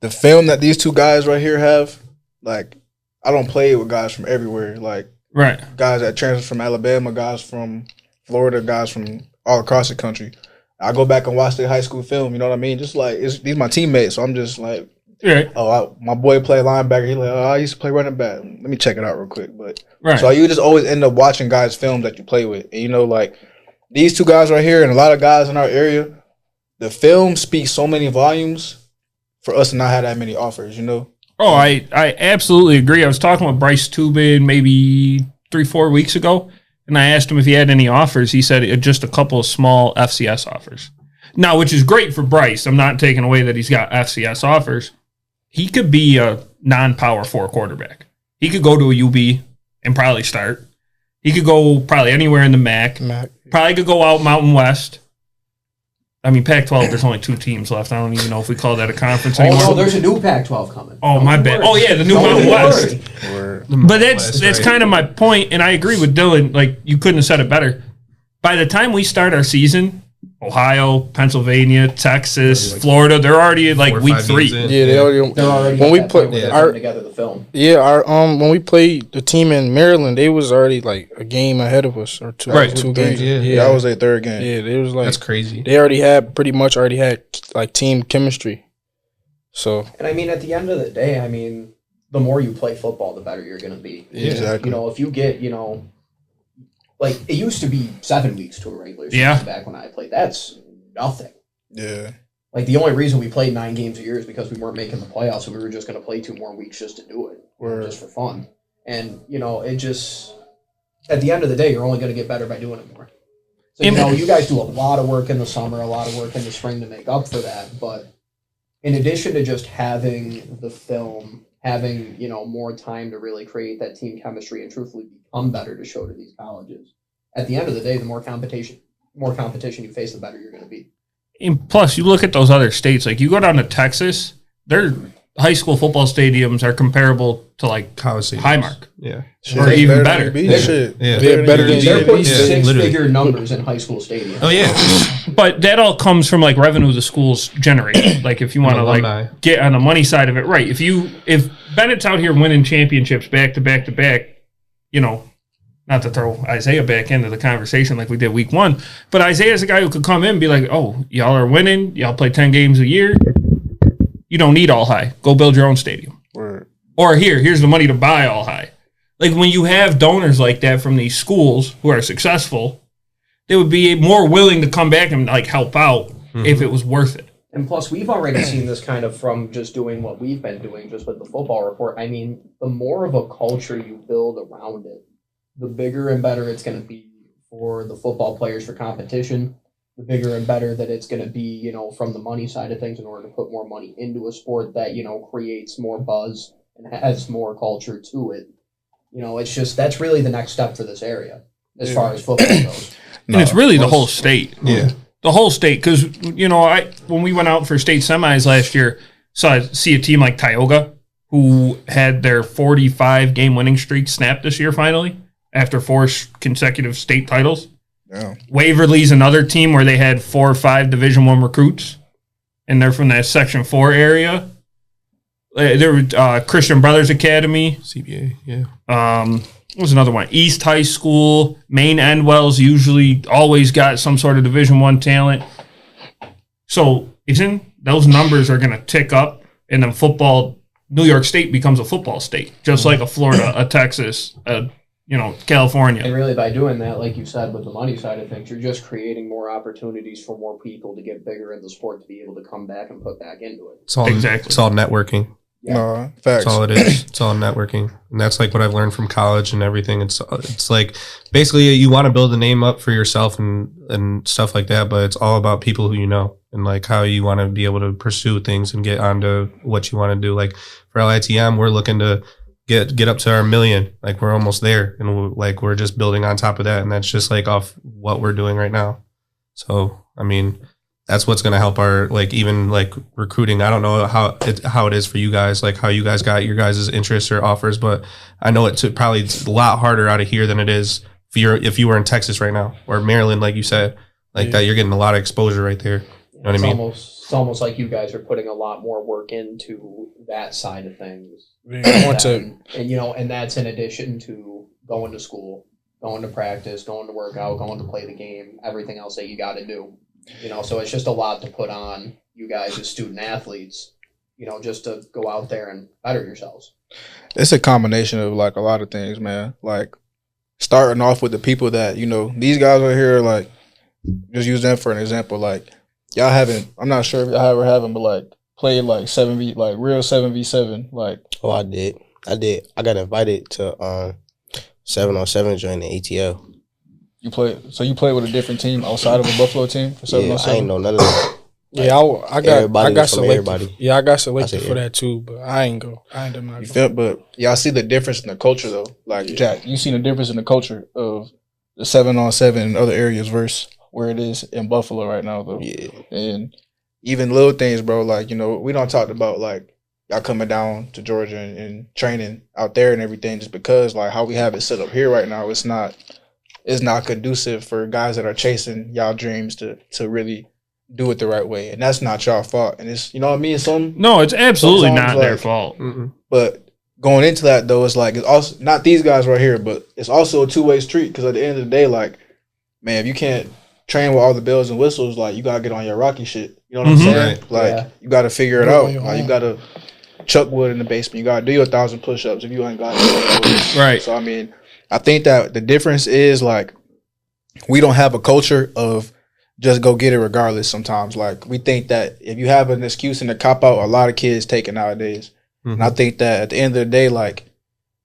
the film that these two guys right here have, like, I don't play with guys from everywhere. Like, Right. guys that transfer from Alabama, guys from Florida, guys from all across the country. I go back and watch their high school film, you know what I mean? Just like, these my teammates, so I'm just like, Right. my boy played linebacker. He's like, I used to play running back. Let me check it out real quick. But Right. so you just always end up watching guys' films that you play with. And like these two guys right here and a lot of guys in our area, the film speaks so many volumes for us to not have that many offers, Oh, I absolutely agree. I was talking with Bryce Tubin maybe 3-4 weeks ago, and I asked him if he had any offers. He said just a couple of small FCS offers. Now, which is great for Bryce. I'm not taking away that he's got FCS offers. He could be a non-Power 4 quarterback. He could go to a UB and probably start. He could go probably anywhere in the MAC. Probably could go out Mountain West. I mean, Pac-12, there's only 2 teams left. I don't even know if we call that a conference anymore. Oh, no, there's a new Pac-12 coming. Oh, my bad. Oh, yeah, the new Mountain West. But that's kind of my point, and I agree with Dylan. Like, you couldn't have said it better. By the time we start our season, Ohio, Pennsylvania, Texas, Florida, they're already like week 3. Yeah, they're already when we put together the film. Yeah, our when we played the team in Maryland, they was already like a game ahead of us or 2 games. Yeah, that was their 3rd game. Yeah, they was like that's crazy. They pretty much already had like team chemistry. So, and I mean, at the end of the day, I mean, the more you play football, the better you're going to be. Exactly. You know, if you get, like, it used to be 7 weeks to a regular season back when I played. That's nothing. Yeah. Like, the only reason we played 9 games a year is because we weren't making the playoffs, and we were just going to play 2 more weeks just to do it, just for fun. And, it just, at the end of the day, you're only going to get better by doing it more. So, you guys do a lot of work in the summer, a lot of work in the spring to make up for that. But in addition to just having the film, having, more time to really create that team chemistry and truthfully become better to show to these colleges. At the end of the day, the more competition you face, the better you're going to be. And plus, you look at those other states. Like, you go down to Texas, their high school football stadiums are comparable to, like, Highmark. Yeah. Or even better. They're better than they're putting 6-figure numbers in high school stadiums. Oh, yeah. But that all comes from, like, revenue the schools generate. Like, if you want to, like, get on the money side of it, right. If Bennett's out here winning championships back to back to back, not to throw Isaiah back into the conversation like we did week 1, but Isaiah's a guy who could come in and be like, oh, y'all are winning. Y'all play 10 games a year. You don't need All High. Go build your own stadium. Word. Or here's the money to buy All High. Like, when you have donors like that from these schools who are successful, they would be more willing to come back and, like, help out if it was worth it. And plus, we've already seen this kind of from just doing what we've been doing just with the football report. I mean, the more of a culture you build around it, the bigger and better it's going to be for the football players for competition, the bigger and better that it's going to be, from the money side of things in order to put more money into a sport that, creates more buzz and has more culture to it. It's just, that's really the next step for this area as far as football goes. And it's really the whole state. Yeah. The whole state. Because, when we went out for state semis last year, see a team like Tioga, who had their 45-game winning streak snapped this year finally, after 4 consecutive state titles. Yeah. Waverly's another team where they had 4 or 5 Division I recruits, and they're from that Section 4 area. There were Christian Brothers Academy. CBA, yeah. What was another one? East High School. Maine Endwell's usually always got some sort of Division I talent. So, those numbers are going to tick up, and then New York State becomes a football state, just like a Florida, a Texas, California. And really, by doing that, like you said, with the money side of things, you're just creating more opportunities for more people to get bigger in the sport to be able to come back and put back into it. It's all networking. Yeah. No, facts. That's all it is. It's all networking. And that's like what I've learned from college and everything. It's like basically you want to build a name up for yourself and stuff like that, but it's all about people who you know and like how you want to be able to pursue things and get onto what you want to do. Like for LITM, we're looking to get up to our 1 million. Like we're almost there, and we're just building on top of that, and that's just like off what we're doing right now. So I mean, that's what's going to help our even recruiting. I don't know how it is for you guys, like how you guys got your guys' interests or offers, but I know it's probably a lot harder out of here than it is if you were in Texas right now or Maryland, like you said, that you're getting a lot of exposure right there. You know what I mean? It's almost like you guys are putting a lot more work into that side of things. And that's in addition to going to school, going to practice, going to work out, going to play the game, everything else that you got to do. So it's just a lot to put on you guys as student athletes, just to go out there and better yourselves. It's a combination of a lot of things, man. Like starting off with the people that, these guys are here, just use them for an example. Like y'all haven't, I'm not sure if y'all ever haven't, but played 7v, real 7v7. Oh, I did. I got invited to 7-on-7 join the ATL. You play with a different team outside of a Buffalo team for 7-on-7? I ain't know none of that. Yeah, I everybody got was from selected. everybody. Yeah, I got selected I for that too, but I ain't go. I ain't done my You feel? But y'all see the difference in the culture though. Like Jack, you seen the difference in the culture of the 7-on-7 in other areas versus where it is in Buffalo right now though. Yeah. And even little things, bro. Like we don't talk about like y'all coming down to Georgia and training out there and everything, just because like how we have it set up here right now, it's not conducive for guys that are chasing y'all dreams to really do it the right way, and that's not y'all fault. And it's what I mean. No, it's absolutely not their like, fault. But going into that though, it's like it's also not these guys right here, but it's also a two-way street. Because at the end of the day, like, man, if you can't train with all the bells and whistles, like you gotta get on your Rocky shit. You know what I'm saying? Right. Like you gotta figure it out. Like you gotta chuck wood in the basement. You gotta do your 1,000 push-ups if you ain't got it. Right. So I mean, I think that the difference is like we don't have a culture of just go get it regardless sometimes. Like we think that if you have an excuse and a cop out, a lot of kids take it nowadays. And I think that at the end of the day, like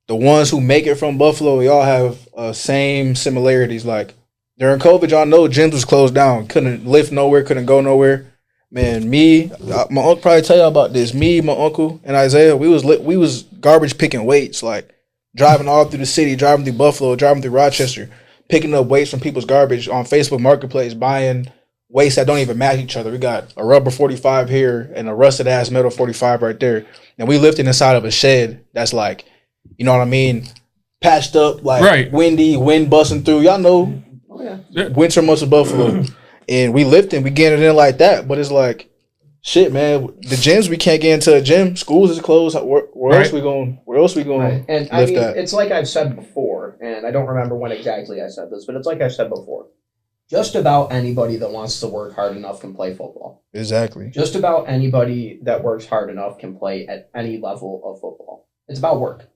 the ones who make it from Buffalo, we all have same similarities. Like during COVID, y'all know gyms was closed down. Couldn't lift nowhere, couldn't go nowhere. Man, my uncle probably tell y'all about this. Me, my uncle, and Isaiah, we was garbage picking weights, like driving all through the city, driving through Buffalo, driving through Rochester, picking up weights from people's garbage on Facebook Marketplace, buying weights that don't even match each other. We got a rubber 45 here and a rusted ass metal 45 right there. And we lifting inside of a shed that's like, you know what I mean, patched up, like windy, wind busting through. Y'all know winter months of Buffalo. And we lifting, we getting it in like that. But it's like, shit, man, the gyms, we can't get into a gym. Schools is closed. Where else we going? Where else we going? And lift I mean, that? it's like I've said before, and I don't remember when exactly I said this, but it's like I've said before. Just about anybody that wants to work hard enough can play football. Exactly. Just about anybody that works hard enough can play at any level of football. It's about work.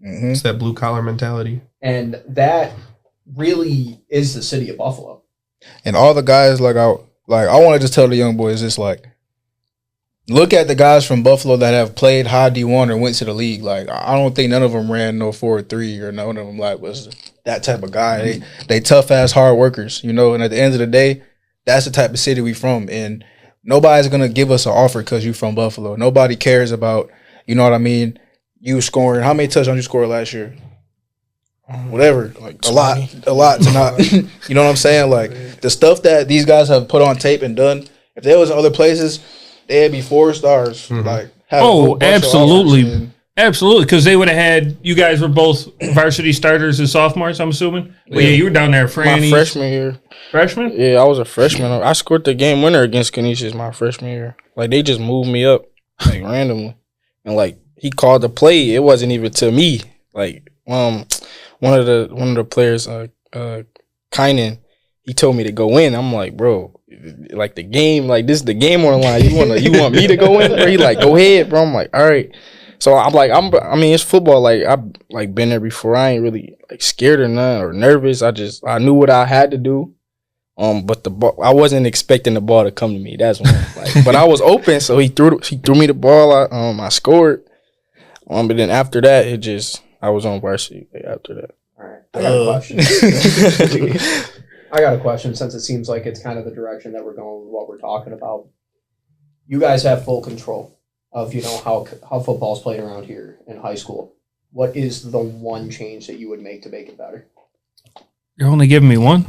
It's that blue collar mentality. And that really is the city of Buffalo. And all the guys, I want to just tell the young boys, it's like, look at the guys from Buffalo that have played high D1 or went to the league. Like, I don't think none of them ran no 4.3 or none of them was that type of guy. They tough ass hard workers, And at the end of the day, that's the type of city we from. And nobody's gonna give us an offer because you from Buffalo. Nobody cares about, you know what I mean? You scoring. How many touchdowns you scored last year? Whatever, like a lot to not. You know what I'm saying? Like the stuff that these guys have put on tape and done. If they was in other places, they'd be 4 stars. Like, absolutely, absolutely, because they would have had you guys were both varsity starters as sophomores. I'm assuming. Well, yeah, you were down there, my freshman year. Freshman? Yeah, I was a freshman. I scored the game winner against Canisius my freshman year. Like they just moved me up like randomly, and like he called the play. It wasn't even to me. Like one of the players, Kynan, he told me to go in. I'm like, bro, like the game, like this is the game on the line. You want me to go in? Or he like, go ahead, bro. I'm like, all right. So I'm like, I mean, it's football. Like I've like been there before. I ain't really like scared or none or nervous. I knew what I had to do. But the ball, I wasn't expecting the ball to come to me. That's one. Like, but I was open, so he threw me the ball. I scored. But then after that, I was on varsity after that. All right, I got a question. I got a question since it seems like it's kind of the direction that we're going with what we're talking about. You guys have full control of how football's played around here in high school. What is the one change that you would make to make it better? You're only giving me one?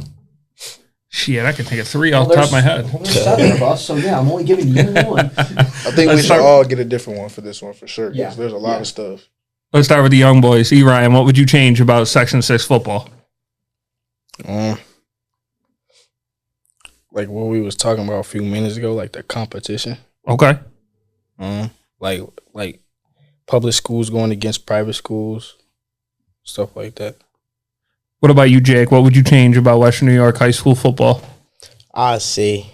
Shit, I can take a 3 off the top of my head. There's 7 of us, so yeah, I'm only giving you one. I think we should all get a different one for this one for sure. Yeah, there's a lot of stuff. Let's start with the young boys. Ryan, what would you change about Section 6 football? Like what we was talking about a few minutes ago, like the competition. Okay. Like public schools going against private schools, stuff like that. What about you, Jake? What would you change about Western New York high school football? I say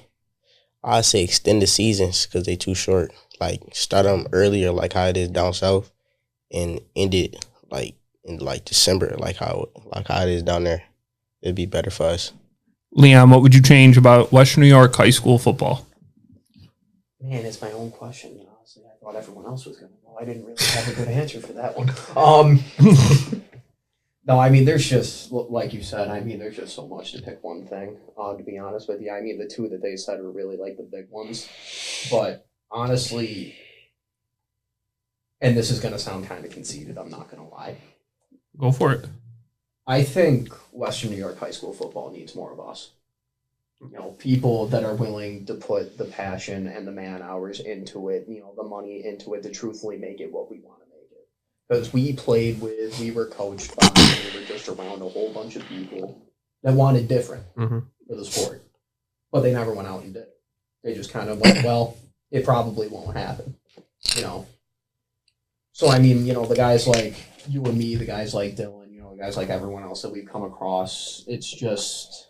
extend the seasons because they too short. Like start them earlier, like how it is down south, and end it like in like December, like how it is down there. It'd be better for us. Leon, what would you change about Western New York high school football? Man, it's my own question. Honestly, I thought everyone else was going to know. I didn't really have a good answer for that one. No, I mean, there's just, like you said, I mean, there's just so much to pick one thing, to be honest with you. I mean, the two that they said were really, like, the big ones. But honestly, and this is going to sound kind of conceited, I'm not going to lie. Go for it. I think Western New York high school football needs more of us. You know, people that are willing to put the passion and the man hours into it, you know, the money into it to truthfully make it what we want to make it. Because we were coached by, we were just around a whole bunch of people that wanted different for the sport. But they never went out and did it. They just kind of went, well, it probably won't happen, you know. So, I mean, you know, the guys like you and me, the guys like Dylan, you know, the guys like everyone else that we've come across, it's just,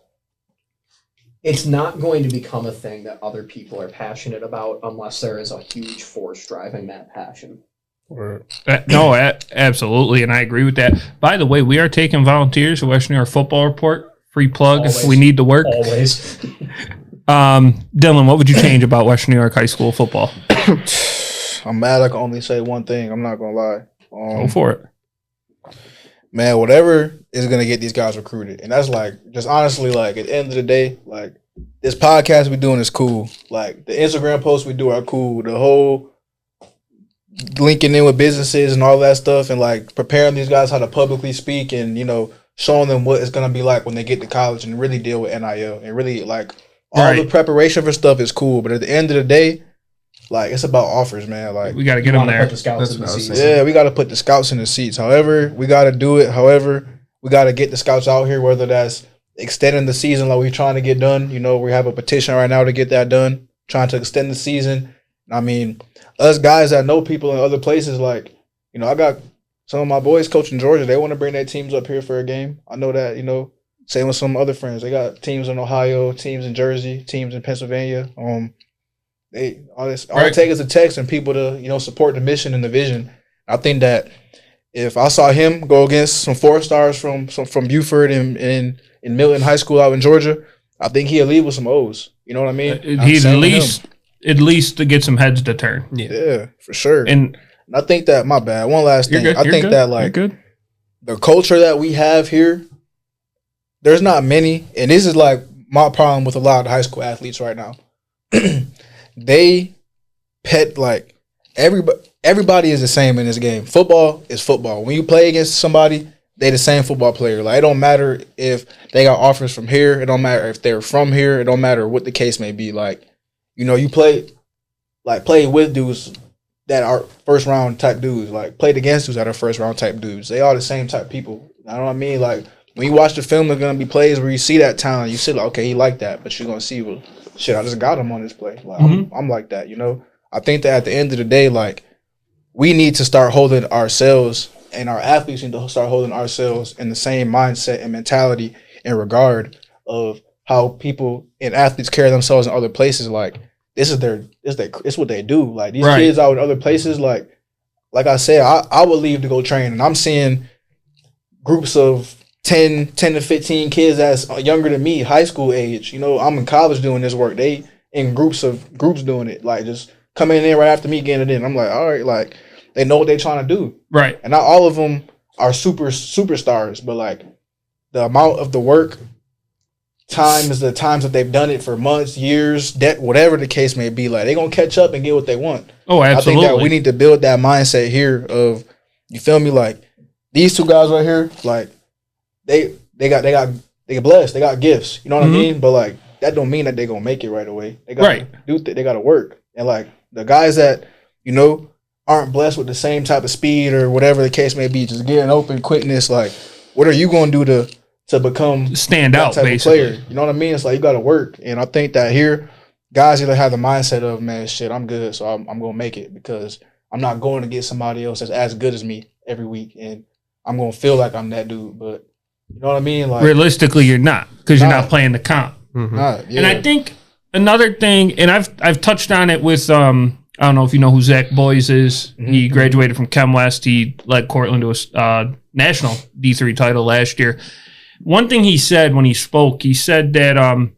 it's not going to become a thing that other people are passionate about unless there is a huge force driving that passion. No, absolutely, and I agree with that. By the way, we are taking volunteers at Western New York Football Report. Free plug Always. if we need to work. Always. Dylan, what would you change about Western New York high school football? I'm mad I can only say one thing. I'm not going to lie. Go for it. Man, whatever is going to get these guys recruited. And that's like, just honestly, like, at the end of the day, like, this podcast we doing is cool. Like, the Instagram posts we do are cool. The whole linking in with businesses and all that stuff and, like, preparing these guys how to publicly speak and, you know, showing them what it's going to be like when they get to college and really deal with NIL. And really, like, all the preparation for stuff is cool. But at the end of the day, like, it's about offers, man. Like, we got to get them there. Put the scouts in the seats. Yeah, we got to put the scouts in the seats. However, we got to do it. However, we got to get the scouts out here, whether that's extending the season like we're trying to get done. You know, we have a petition right now to get that done, trying to extend the season. I mean, us guys that know people in other places, like, you know, I got some of my boys coaching Georgia. They want to bring their teams up here for a game. I know that, you know, same with some other friends. They got teams in Ohio, teams in Jersey, teams in Pennsylvania. All it takes is a text and people to, you know, support the mission and the vision. I think that if I saw him go against some 4-stars from Buford and Milton High School out in Georgia, I think he'll leave with some O's. You know what I mean? He'd at least to get some heads to turn. Yeah, for sure. And I think that, my bad, one last thing. I think that, like, the culture that we have here, there's not many, and this is like my problem with a lot of high school athletes right now. They pet, like, everybody is the same in this game. Football is football. When you play against somebody, they the same football player. Like, it don't matter if they got offers from here. It don't matter if they're from here. It don't matter what the case may be. Like, you know, you play with dudes that are first round type dudes. Like, played against dudes that are first round type dudes. They all the same type people. You know what I mean? Like, when you watch the film, there's gonna be plays where you see that talent. You see, like, okay, he like that, but you're gonna see, well, shit, I just got him on this play. Like, I'm like that, you know? I think that at the end of the day, like, we need to start holding ourselves, and our athletes need to start holding ourselves in the same mindset and mentality in regard of how people and athletes carry themselves in other places. Like, it's what they do. Like, these kids out in other places, like I said, I would leave to go train, and I'm seeing groups of 10 to 15 kids that's younger than me, high school age. You know, I'm in college doing this work. They in groups doing it, like, just coming in right after me getting it in. I'm like, all right, like, they know what they're trying to do. Right. And not all of them are superstars, but, like, the amount of the work, the times that they've done it for months, years, whatever the case may be, like, they're going to catch up and get what they want. Oh, absolutely. I think that we need to build that mindset here of, you feel me, like, these two guys right here, like, they blessed, they got gifts, you know what I mean? But, like, that don't mean that they're gonna make it right away. They gotta work. And, like, the guys that, you know, aren't blessed with the same type of speed or whatever the case may be, just getting open, quickness, like, what are you gonna do to become stand out, type basically? Of player? You know what I mean? It's like, you gotta work. And I think that here, guys either have the mindset of, man, shit, I'm good, so I'm gonna make it, because I'm not going to get somebody else that's as good as me every week, and I'm gonna feel like I'm that dude. But you know what I mean? Like, realistically, you're not, because you're not playing the comp. Yeah. And I think another thing, and I've touched on it with I don't know if you know who Zach Boyes is. He graduated from Chem West. He led Cortland to a national D3 title last year. One thing he said when he spoke, he said that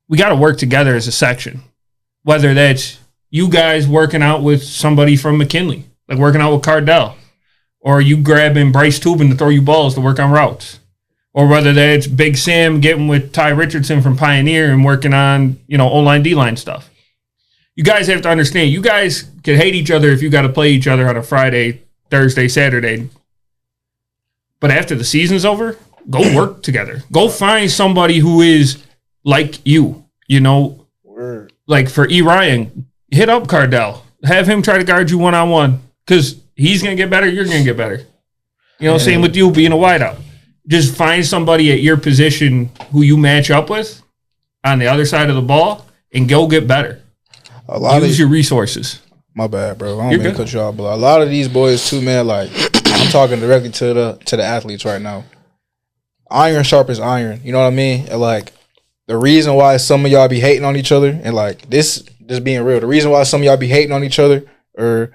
we got to work together as a section, whether that's you guys working out with somebody from McKinley, like working out with Cardell, or you grabbing Bryce Tubin to throw you balls to work on routes, or whether that's Big Sam getting with Ty Richardson from Pioneer and working on, O-line, D-line stuff. You guys have to understand, you guys can hate each other if you got to play each other on a Friday, Thursday, Saturday. But after the season's over, go work together. Go find somebody who is like you, Word. Like for E. Ryan, hit up Cardell. Have him try to guard you one-on-one because he's going to get better, you're going to get better. Same with you being a wideout. Just find somebody at your position who you match up with on the other side of the ball and go get better. Use your resources. My bad, bro. I don't mean to cut you off, but a lot of these boys too, man. Like I'm talking directly to the athletes right now. Iron sharpens iron. You know what I mean? And like the reason why some of y'all be hating on each other, and like this being real, the reason why some of y'all be hating on each other, or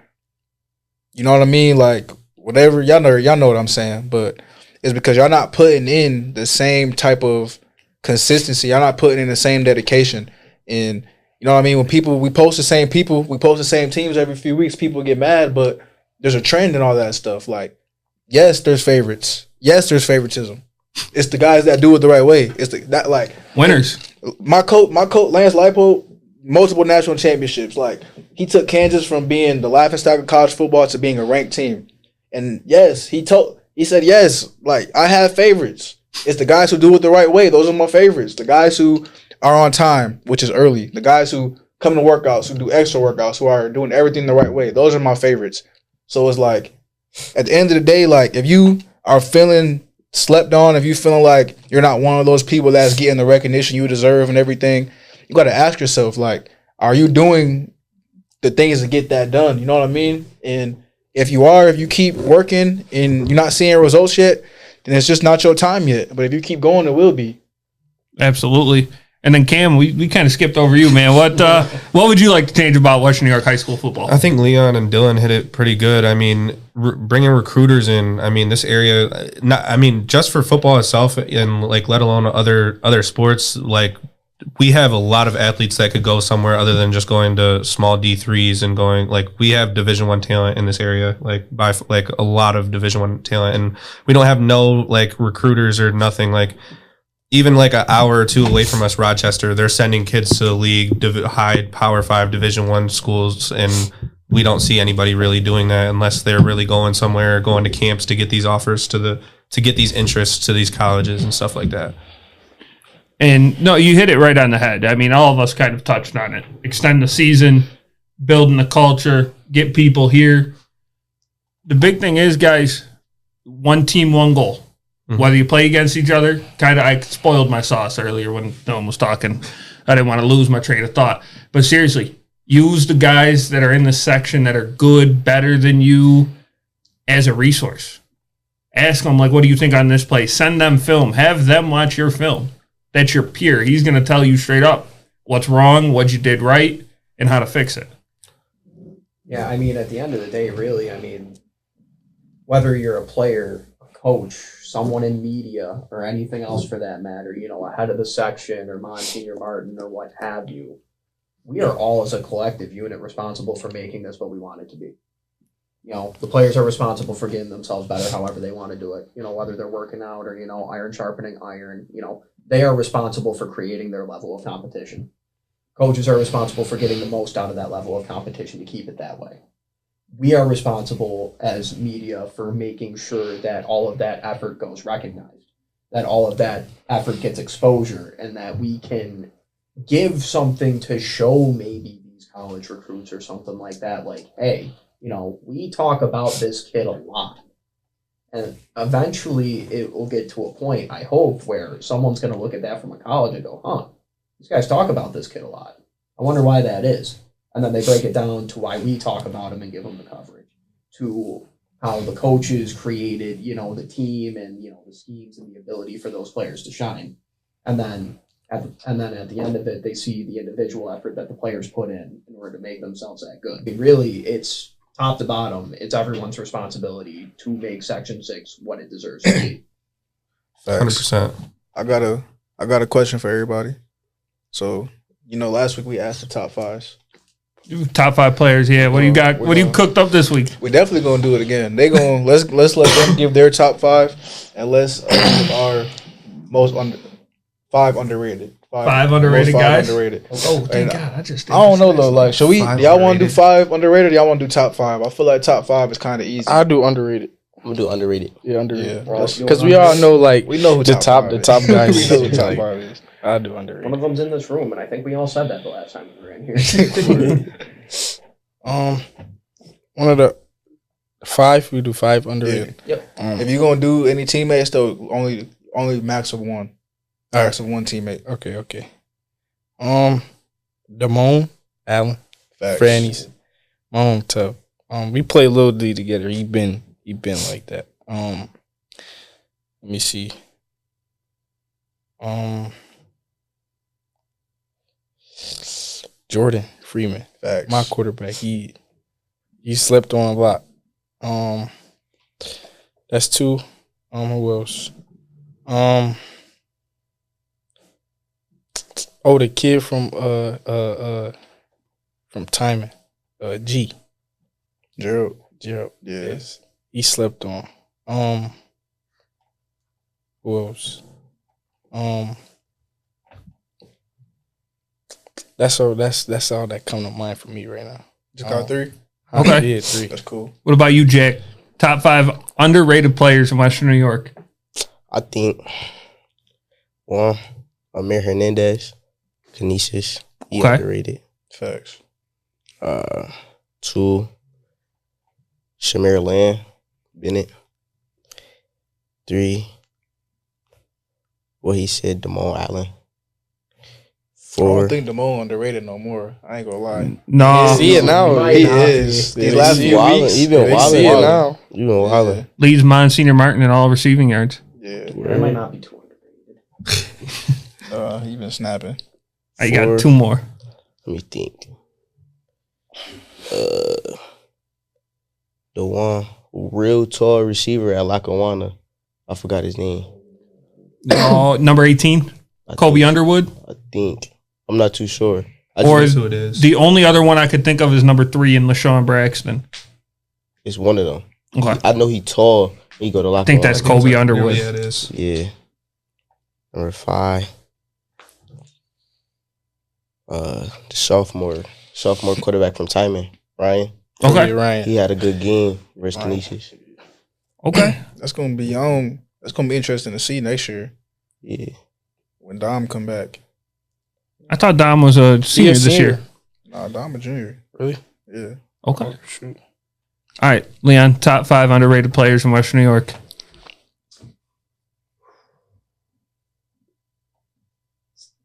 you know what I mean, like whatever y'all know what I'm saying, but it's because y'all not putting in the same type of consistency. Y'all not putting in the same dedication. And you know what I mean? When we post the same teams every few weeks, people get mad, but there's a trend and all that stuff. Like, yes, there's favorites. Yes, there's favoritism. It's the guys that do it the right way. It's winners. My coach, Lance Leipold, multiple national championships. Like, he took Kansas from being the laughingstock of college football to being a ranked team. And yes, he said, yes, like, I have favorites. It's the guys who do it the right way. Those are my favorites. The guys who are on time, which is early. The guys who come to workouts, who do extra workouts, who are doing everything the right way. Those are my favorites. So it's like, at the end of the day, like, if you are feeling slept on, if you feeling like you're not one of those people that's getting the recognition you deserve and everything, you got to ask yourself, like, are you doing the things to get that done? You know what I mean? And if you keep working and you're not seeing results yet, then it's just not your time yet. But if you keep going, it will be. Absolutely. And then Cam, we kind of skipped over you, man. What would you like to change about Western New York high school football? I think Leon and Dylan hit it pretty good. I mean, bringing recruiters in. I mean, this area. Just for football itself, and like let alone other sports. Like, we have a lot of athletes that could go somewhere other than just going to small D3s and going. Like, we have Division I talent in this area. Like a lot of Division I talent, and we don't have no like recruiters or nothing like. Even like an hour or two away from us, Rochester, they're sending kids to the league, high Power 5 Division I schools, and we don't see anybody really doing that unless they're really going somewhere, going to camps to get these offers to get these interests to these colleges and stuff like that. And no, you hit it right on the head. I mean, all of us kind of touched on it. Extend the season, building the culture, get people here. The big thing is, guys, one team, one goal. Mm-hmm. Whether you play against each other, I spoiled my sauce earlier when no one was talking. I didn't want to lose my train of thought. But seriously, use the guys that are in the section that are good, better than you as a resource. Ask them, like, what do you think on this play? Send them film. Have them watch your film. That's your peer. He's going to tell you straight up what's wrong, what you did right, and how to fix it. Yeah, I mean, at the end of the day, really, I mean, whether you're a player, coach, someone in media, or anything else for that matter, a head of the section or Monsignor Martin or what have you, we are all as a collective unit responsible for making this what we want it to be. The players are responsible for getting themselves better however they want to do it, whether they're working out or, iron sharpening iron, they are responsible for creating their level of competition. Coaches are responsible for getting the most out of that level of competition to keep it that way. We are responsible as media for making sure that all of that effort goes recognized, that all of that effort gets exposure, and that we can give something to show maybe these college recruits or something like that, like, hey, we talk about this kid a lot. And eventually it will get to a point, I hope, where someone's going to look at that from a college and go, these guys talk about this kid a lot. I wonder why that is. And then they break it down to why we talk about him and give him the coverage, to how the coaches created, the team and, the schemes and the ability for those players to shine. And then at the end of it, they see the individual effort that the players put in order to make themselves that good. I mean, really, it's top to bottom. It's everyone's responsibility to make Section 6 what it deserves to be. 100%. I got a question for everybody. So, last week we asked the top fives. Top 5 players, yeah. What do you got? What do you cooked up this week? We're definitely gonna do it again. They gonna let's let them give their top 5, and let's give our most 5 underrated. 5 underrated most guys. Underrated. Oh, thank And God! I just I don't know though. Like, should we? 5 Y'all want to do underrated. 5 underrated? Or y'all want to do top 5? I feel like top 5 is kind of easy. I do underrated. I'm gonna do underrated. Yeah, underrated. Yeah, Because we all know like we know who the top is. guys. we know who top Like, 5 is. I do One underrated. of them's in this room, and I think we all said that the last time we were in here. One of the 5, we do 5 underrated. Yep. If you're gonna do any teammates, though, only max of 1. Max of 1 teammate. Okay. Damone, Allen, Facts. Franny's, my home tough. We play Lil D together. He been like that. Let me see. Jordan Freeman, Facts. my quarterback. He slept on a lot. That's 2. Who else? The kid from Timon, G. Gerald. Gerald. Yeah. Yes. He slept on. Who else? That's all that come to mind for me right now. Just got 3. Okay. Yeah, 3. That's cool. What about you, Jack? Top 5 underrated players in Western New York. I think 1, Amir Hernandez, Canisius, he Okay. underrated. Facts. 2, Shamir Land, Bennett. 3, what he said, Damone Allen. I don't 4, think Damone underrated no more. I ain't gonna lie. No, See it now. He is. These last see few it. weeks. He been they wilding. see it now. You been wilding. leads Monsignor Martin in all receiving yards. Yeah. That might not be too underrated. He been snapping. I got 4, 2 more. Let me think. The one real tall receiver at Lackawanna. I forgot his name. Oh, number 18, I Kobe think, Underwood. I think. I'm not too sure. Or That's who it is. the only other one I could think of is number 3 in LaShawn Braxton. It's one of them. Okay. I know he tall. He go to Lackawanna. I think that's Kobe Underwood. Yeah, it is. Yeah. Number 5. The sophomore quarterback from Timon, Ryan. Okay. Ryan. He had a good game versus Canisius. Okay. That's gonna be That's gonna be interesting to see next year Yeah. when Dom come back. I thought Dom was a senior this year. Nah, Dom a junior. Really? Yeah. Okay. Shoot. All right, Leon, top 5 underrated players in Western New York.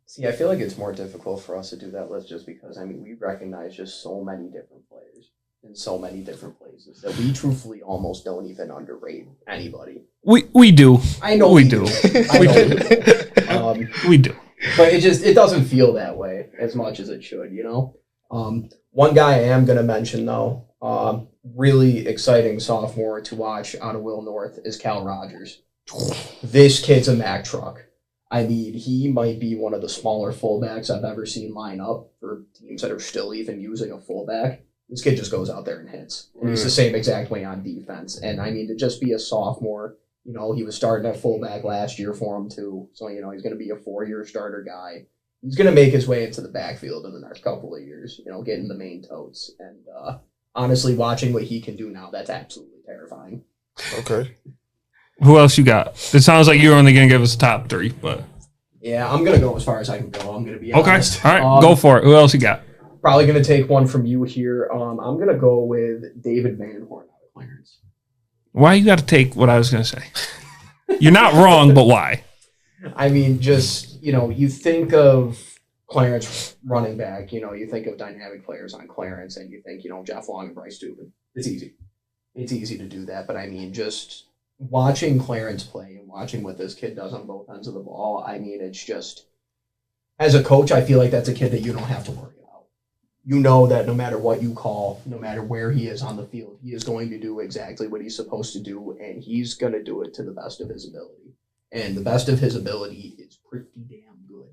See, I feel like it's more difficult for us to do that list just because, we recognize just so many different players in so many different places that we truthfully almost don't even underrate anybody. We do. I know We we do. do. I know we do. We do. But it doesn't feel that way as much as it should, One guy I am going to mention, though, really exciting sophomore to watch out of Will North is Cal Rogers. This kid's a Mack truck. He might be one of the smaller fullbacks I've ever seen line up for teams that are still even using a fullback. This kid just goes out there and hits. And he's the same exact way on defense. And to just be a sophomore, he was starting at fullback last year for him too. So, he's going to be a 4-year starter guy. He's going to make his way into the backfield in the next couple of years, getting the main totes. And honestly, watching what he can do now, that's absolutely terrifying. Okay. Who else you got? It sounds like you're only going to give us the top 3, but Yeah, I'm going to go as far as I can go. I'm going to be okay. honest. All right, go for it. Who else you got? Probably going to take one from you here. I'm going to go with David Van Horn out of Clarence. Why you got to take what I was going to say? You're not wrong, but why? You think of Clarence running back, you think of dynamic players on Clarence, and you think, Jeff Long and Bryce Dubin. It's easy. It's easy to do that, but just watching Clarence play and watching what this kid does on both ends of the ball, it's just, as a coach, I feel like that's a kid that you don't have to worry about. You know that no matter what you call, no matter where he is on the field, he is going to do exactly what he's supposed to do, and he's going to do it to the best of his ability. And the best of his ability is pretty damn good.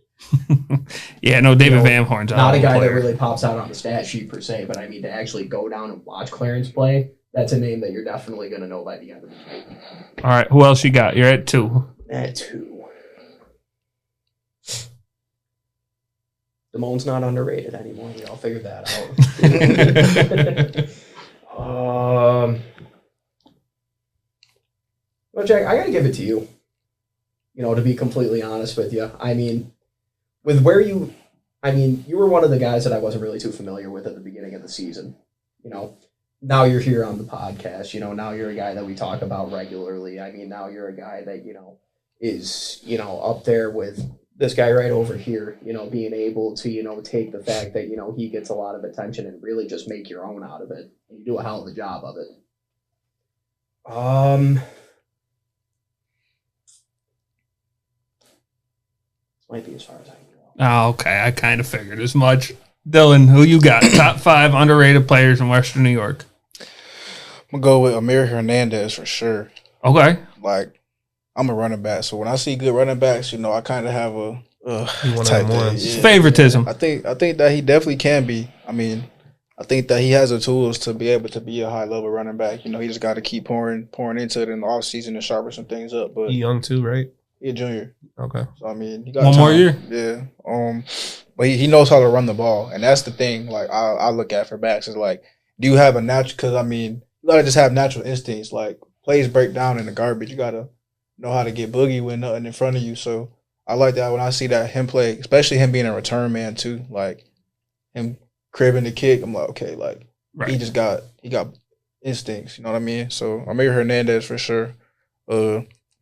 Yeah, no, David Van Horn's not a guy player. that really pops out on the stat sheet per se, but I mean to actually go down and watch Clarence play, that's a name that you're definitely going to know by the end of the game. All right, who else you got? You're at 2. At 2. Damone's not underrated anymore. We all figured that out. Well, Jack, I got to give it to you. To be completely honest with you. I mean, with where you were one of the guys that I wasn't really too familiar with at the beginning of the season. Now you're here on the podcast. Now you're a guy that we talk about regularly. I mean, now you're a guy that, is, up there with this guy right over here, being able to, take the fact that, he gets a lot of attention and really just make your own out of it. And you do a hell of a job of it. This might be as far as I can go. Oh, okay. I kind of figured as much. Dylan, who you got? Top 5 underrated players in Western New York. I'm going to go with Amir Hernandez for sure. Okay. Like, I'm a running back, so when I see good running backs, I kind of have a You want to have more. Favoritism. I think that he definitely can be. I mean, I think that he has the tools to be able to be a high level running back. He just got to keep pouring into it in the off season and sharpen some things up. But He young too, right? he's a junior, Okay. so I mean, he got One more time. year? Yeah. But he knows how to run the ball, and that's the thing. Like I look at for backs is like, do you have a natural? Because I mean, you gotta just have natural instincts. Like plays break down in the garbage. You gotta know how to get boogie with nothing in front of you. So I like that when I see that him play, especially him being a return man too. Like him cribbing the kick, I'm like, okay, like Right. he got instincts. You know what I mean? So Amir Hernandez for sure.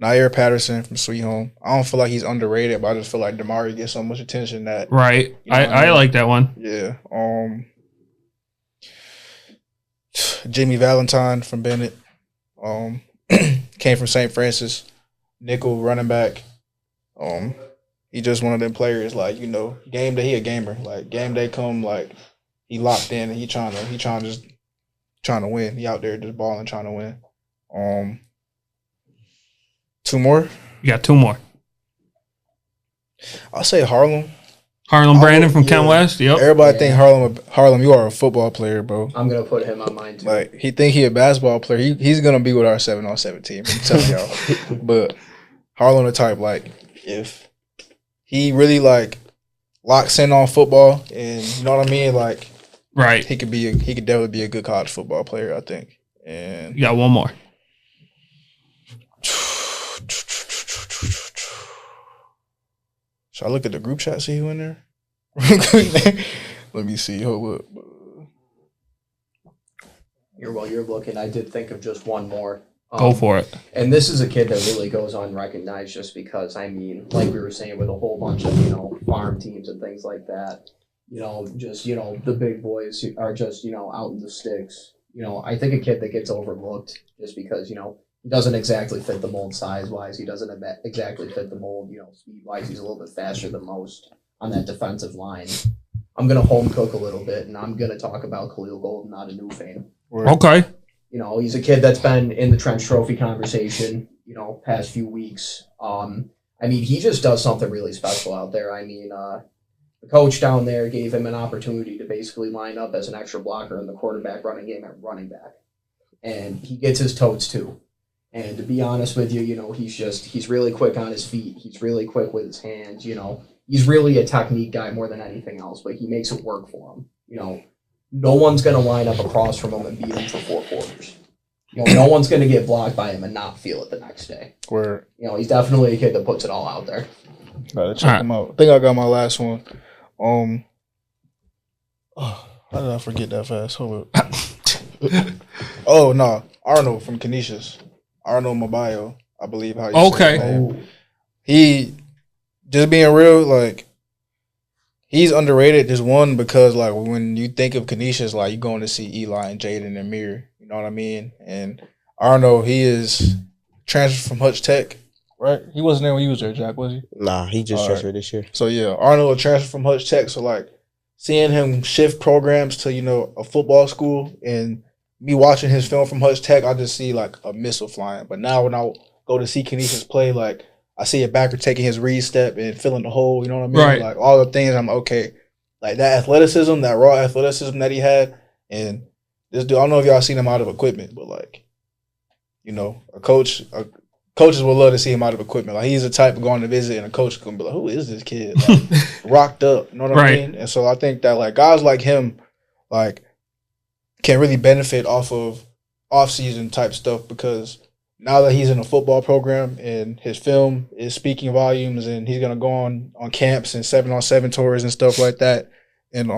Nair Patterson from Sweet Home. I don't feel like he's underrated, but I just feel like Damari gets so much attention that Right. You know what I I mean? like that one. yeah. Jimmy Valentine from Bennett. Came from St. Francis. Nickel running back. He just one of them players like, game day, he a gamer. Like game day come, like he locked in and he trying to win. He out there just balling, trying to win. 2 more. You got 2 more. I'll say Harlem. Harlem Brandon from yeah. Ken West. Yep. Everybody think Harlem, you are a football player, bro. I'm going to put him on mine too. Like he think he a basketball player. He's gonna be with our 7-on-7 team. I'm telling y'all. But Harlem the type, like if he really like locks in on football, and you know what I mean, like Right. he could definitely be a good college football player, I think. And You got 1 more. should I look at the group chat, see who in there? Let me see. Hold up. While you're looking, I did think of just one more. Go for it. And this is a kid that really goes unrecognized just because, I mean, like we were saying, with a whole bunch of, farm teams and things like that, the big boys who are just, out in the sticks. I think a kid that gets overlooked just because, he doesn't exactly fit the mold size-wise. He doesn't exactly fit the mold, speed-wise. He's a little bit faster than most on that defensive line. I'm going to home cook a little bit, and I'm going to talk about Khalil Golden out of New Fame. Okay. He's a kid that's been in the Trench Trophy conversation, past few weeks. He just does something really special out there. The coach down there gave him an opportunity to basically line up as an extra blocker in the quarterback running game at running back. And he gets his totes too. And to be honest with you, he's really quick on his feet. He's really quick with his hands, He's really a technique guy more than anything else, but he makes it work for him. No one's going to line up across from him and beat him for 4 quarters. No one's going to get blocked by him and not feel it the next day. Where He's definitely a kid that puts it all out there. gotta check him out. I think I got my last one. How did I forget that fast? Hold up. Oh no, Arnold from Canisius. Arnold Mabayo, I believe how you say his name. He just being real, like he's underrated. Just one because like when you think of Canisius, like you're going to see Eli and Jaden and Mir. You know what I mean? And Arnold, he is transferred from Hutch Tech, right? He wasn't there when you was there, Jack, was he? Nah, he just transferred this year. So yeah, Arnold transferred from Hutch Tech. So like seeing him shift programs to a football school and me watching his film from Hutch Tech, I just see like a missile flying. But now when I go to see Canisius play, like I see a backer taking his read step and filling the hole. You know what I mean? Right. Like all the things, I'm okay. Like that athleticism, that raw athleticism that he had, and this dude. I don't know if y'all seen him out of equipment, but like, you know, coaches would love to see him out of equipment. Like he's the type of going to visit, and a coach gonna be like, "Who is this kid?" Like, rocked up. You know what I mean? And so I think that like guys like him, like, can really benefit off of off-season type stuff because now that he's in a football program and his film is speaking volumes and he's gonna go on camps and 7-on-7 tours and stuff like that. And you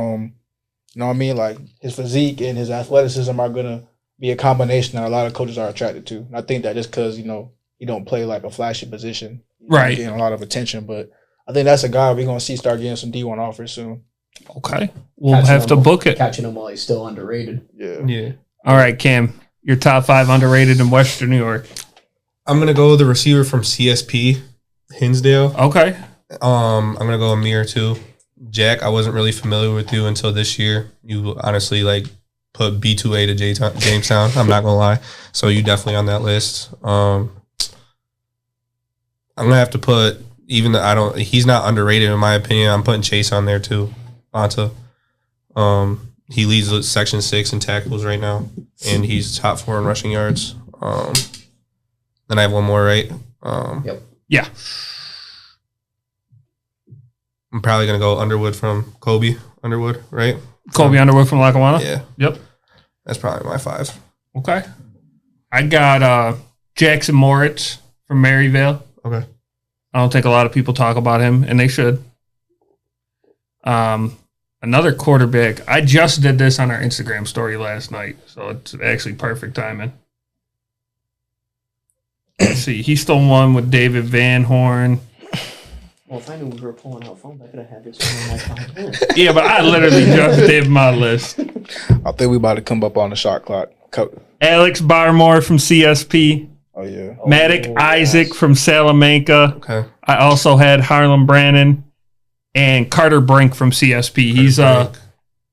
know what I mean? Like his physique and his athleticism are gonna be a combination that a lot of coaches are attracted to. And I think that just because, you know, he don't play like a flashy position, right, getting a lot of attention. But I think that's a guy we're gonna see start getting some D1 offers soon. Okay. We'll have to book it. Catching him while he's still underrated. Yeah. All right, Cam. Your top 5 underrated in Western New York. I'm gonna go with the receiver from CSP, Hinsdale. Okay. I'm gonna go Amir too. Jack, I wasn't really familiar with you until this year. You honestly like put B2A to Jamestown. I'm not gonna lie. So you definitely on that list. I'm gonna have to put he's not underrated in my opinion. I'm putting Chase on there too. Bonta. He leads Section 6 in tackles right now, and he's top 4 in rushing yards. Then I have one more, right? Yep. Yeah. I'm probably going to go Underwood from Kobe Underwood, right? Kobe Underwood from Lackawanna? Yeah. Yep. That's probably my 5. Okay. I got Jackson Moritz from Maryvale. Okay. I don't think a lot of people talk about him, and they should. Another quarterback. I just did this on our Instagram story last night, so it's actually perfect timing. Let's see. He still won with David Van Horn. Well, if I knew we were pulling out phones, I could have had this one in my phone. Yeah, but I literally just did my list. I think we about to come up on the shot clock. Alex Barmore from CSP. Oh, yeah. Matic Isaac from Salamanca. Okay. I also had Harlem Brannon and Carter Brink from CSP.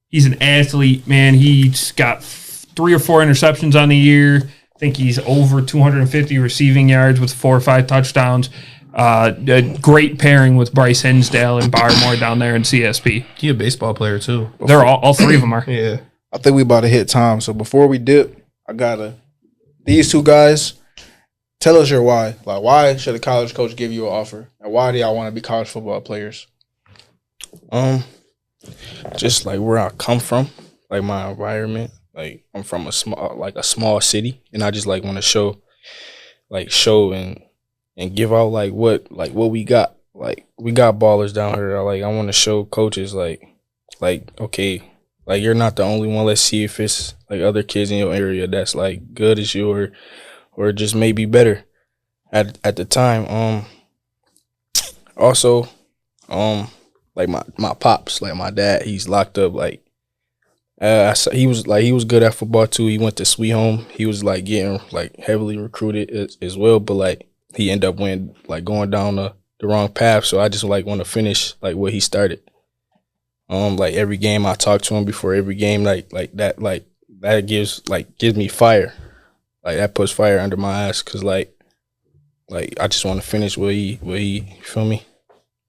He's an athlete, man. He's got 3 or 4 interceptions on the year. I think he's over 250 receiving yards with 4 or 5 touchdowns. A great pairing with Bryce Hinsdale and Barmore down there in CSP. He a baseball player too. They're all 3 of them are. Yeah. I think we about to hit time. So before we dip, I got these 2 guys. Tell us your why. Like, why should a college coach give you an offer? And why do y'all want to be college football players? Just like where I come from, like my environment. Like I'm from a small city, and I just like want to show and give out like what we got. Like we got ballers down here. Like I want to show coaches like okay, like you're not the only one. Let's see if it's like other kids in your area that's like good as you or just maybe better at the time. Also, like my pops, like my dad, he's locked up. Like he was good at football too. He went to Sweet Home. He was like getting like heavily recruited as well, but like he ended up going down the wrong path. So I just like want to finish like what he started. Like every game I talk to him before every game, like that gives me fire. Like that puts fire under my ass because like I just want to finish what he you feel me?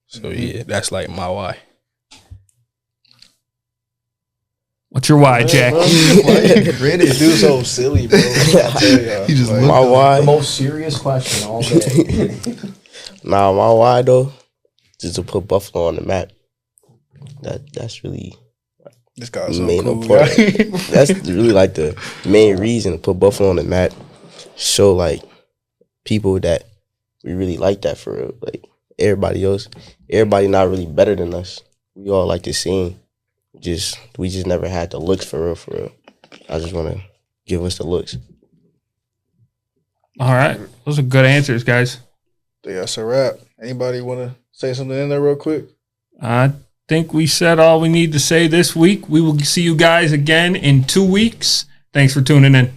So yeah, that's like my why. What's your why, Jack? This dude's so silly, bro. I tell y'all. He just Like, My why? The most serious question all day. Nah, my why though, just to put Buffalo on the map. That's really this guy's the so main cool. important. That's really like the main reason to put Buffalo on the map. Show like people that we really like that for real. Like everybody not really better than us. We all like the same. We just never had the looks for real. I just want to give us the looks. All right. Those are good answers, guys. Yeah, that's a wrap. Anybody want to say something in there real quick? I think we said all we need to say this week. We will see you guys again in 2 weeks. Thanks for tuning in.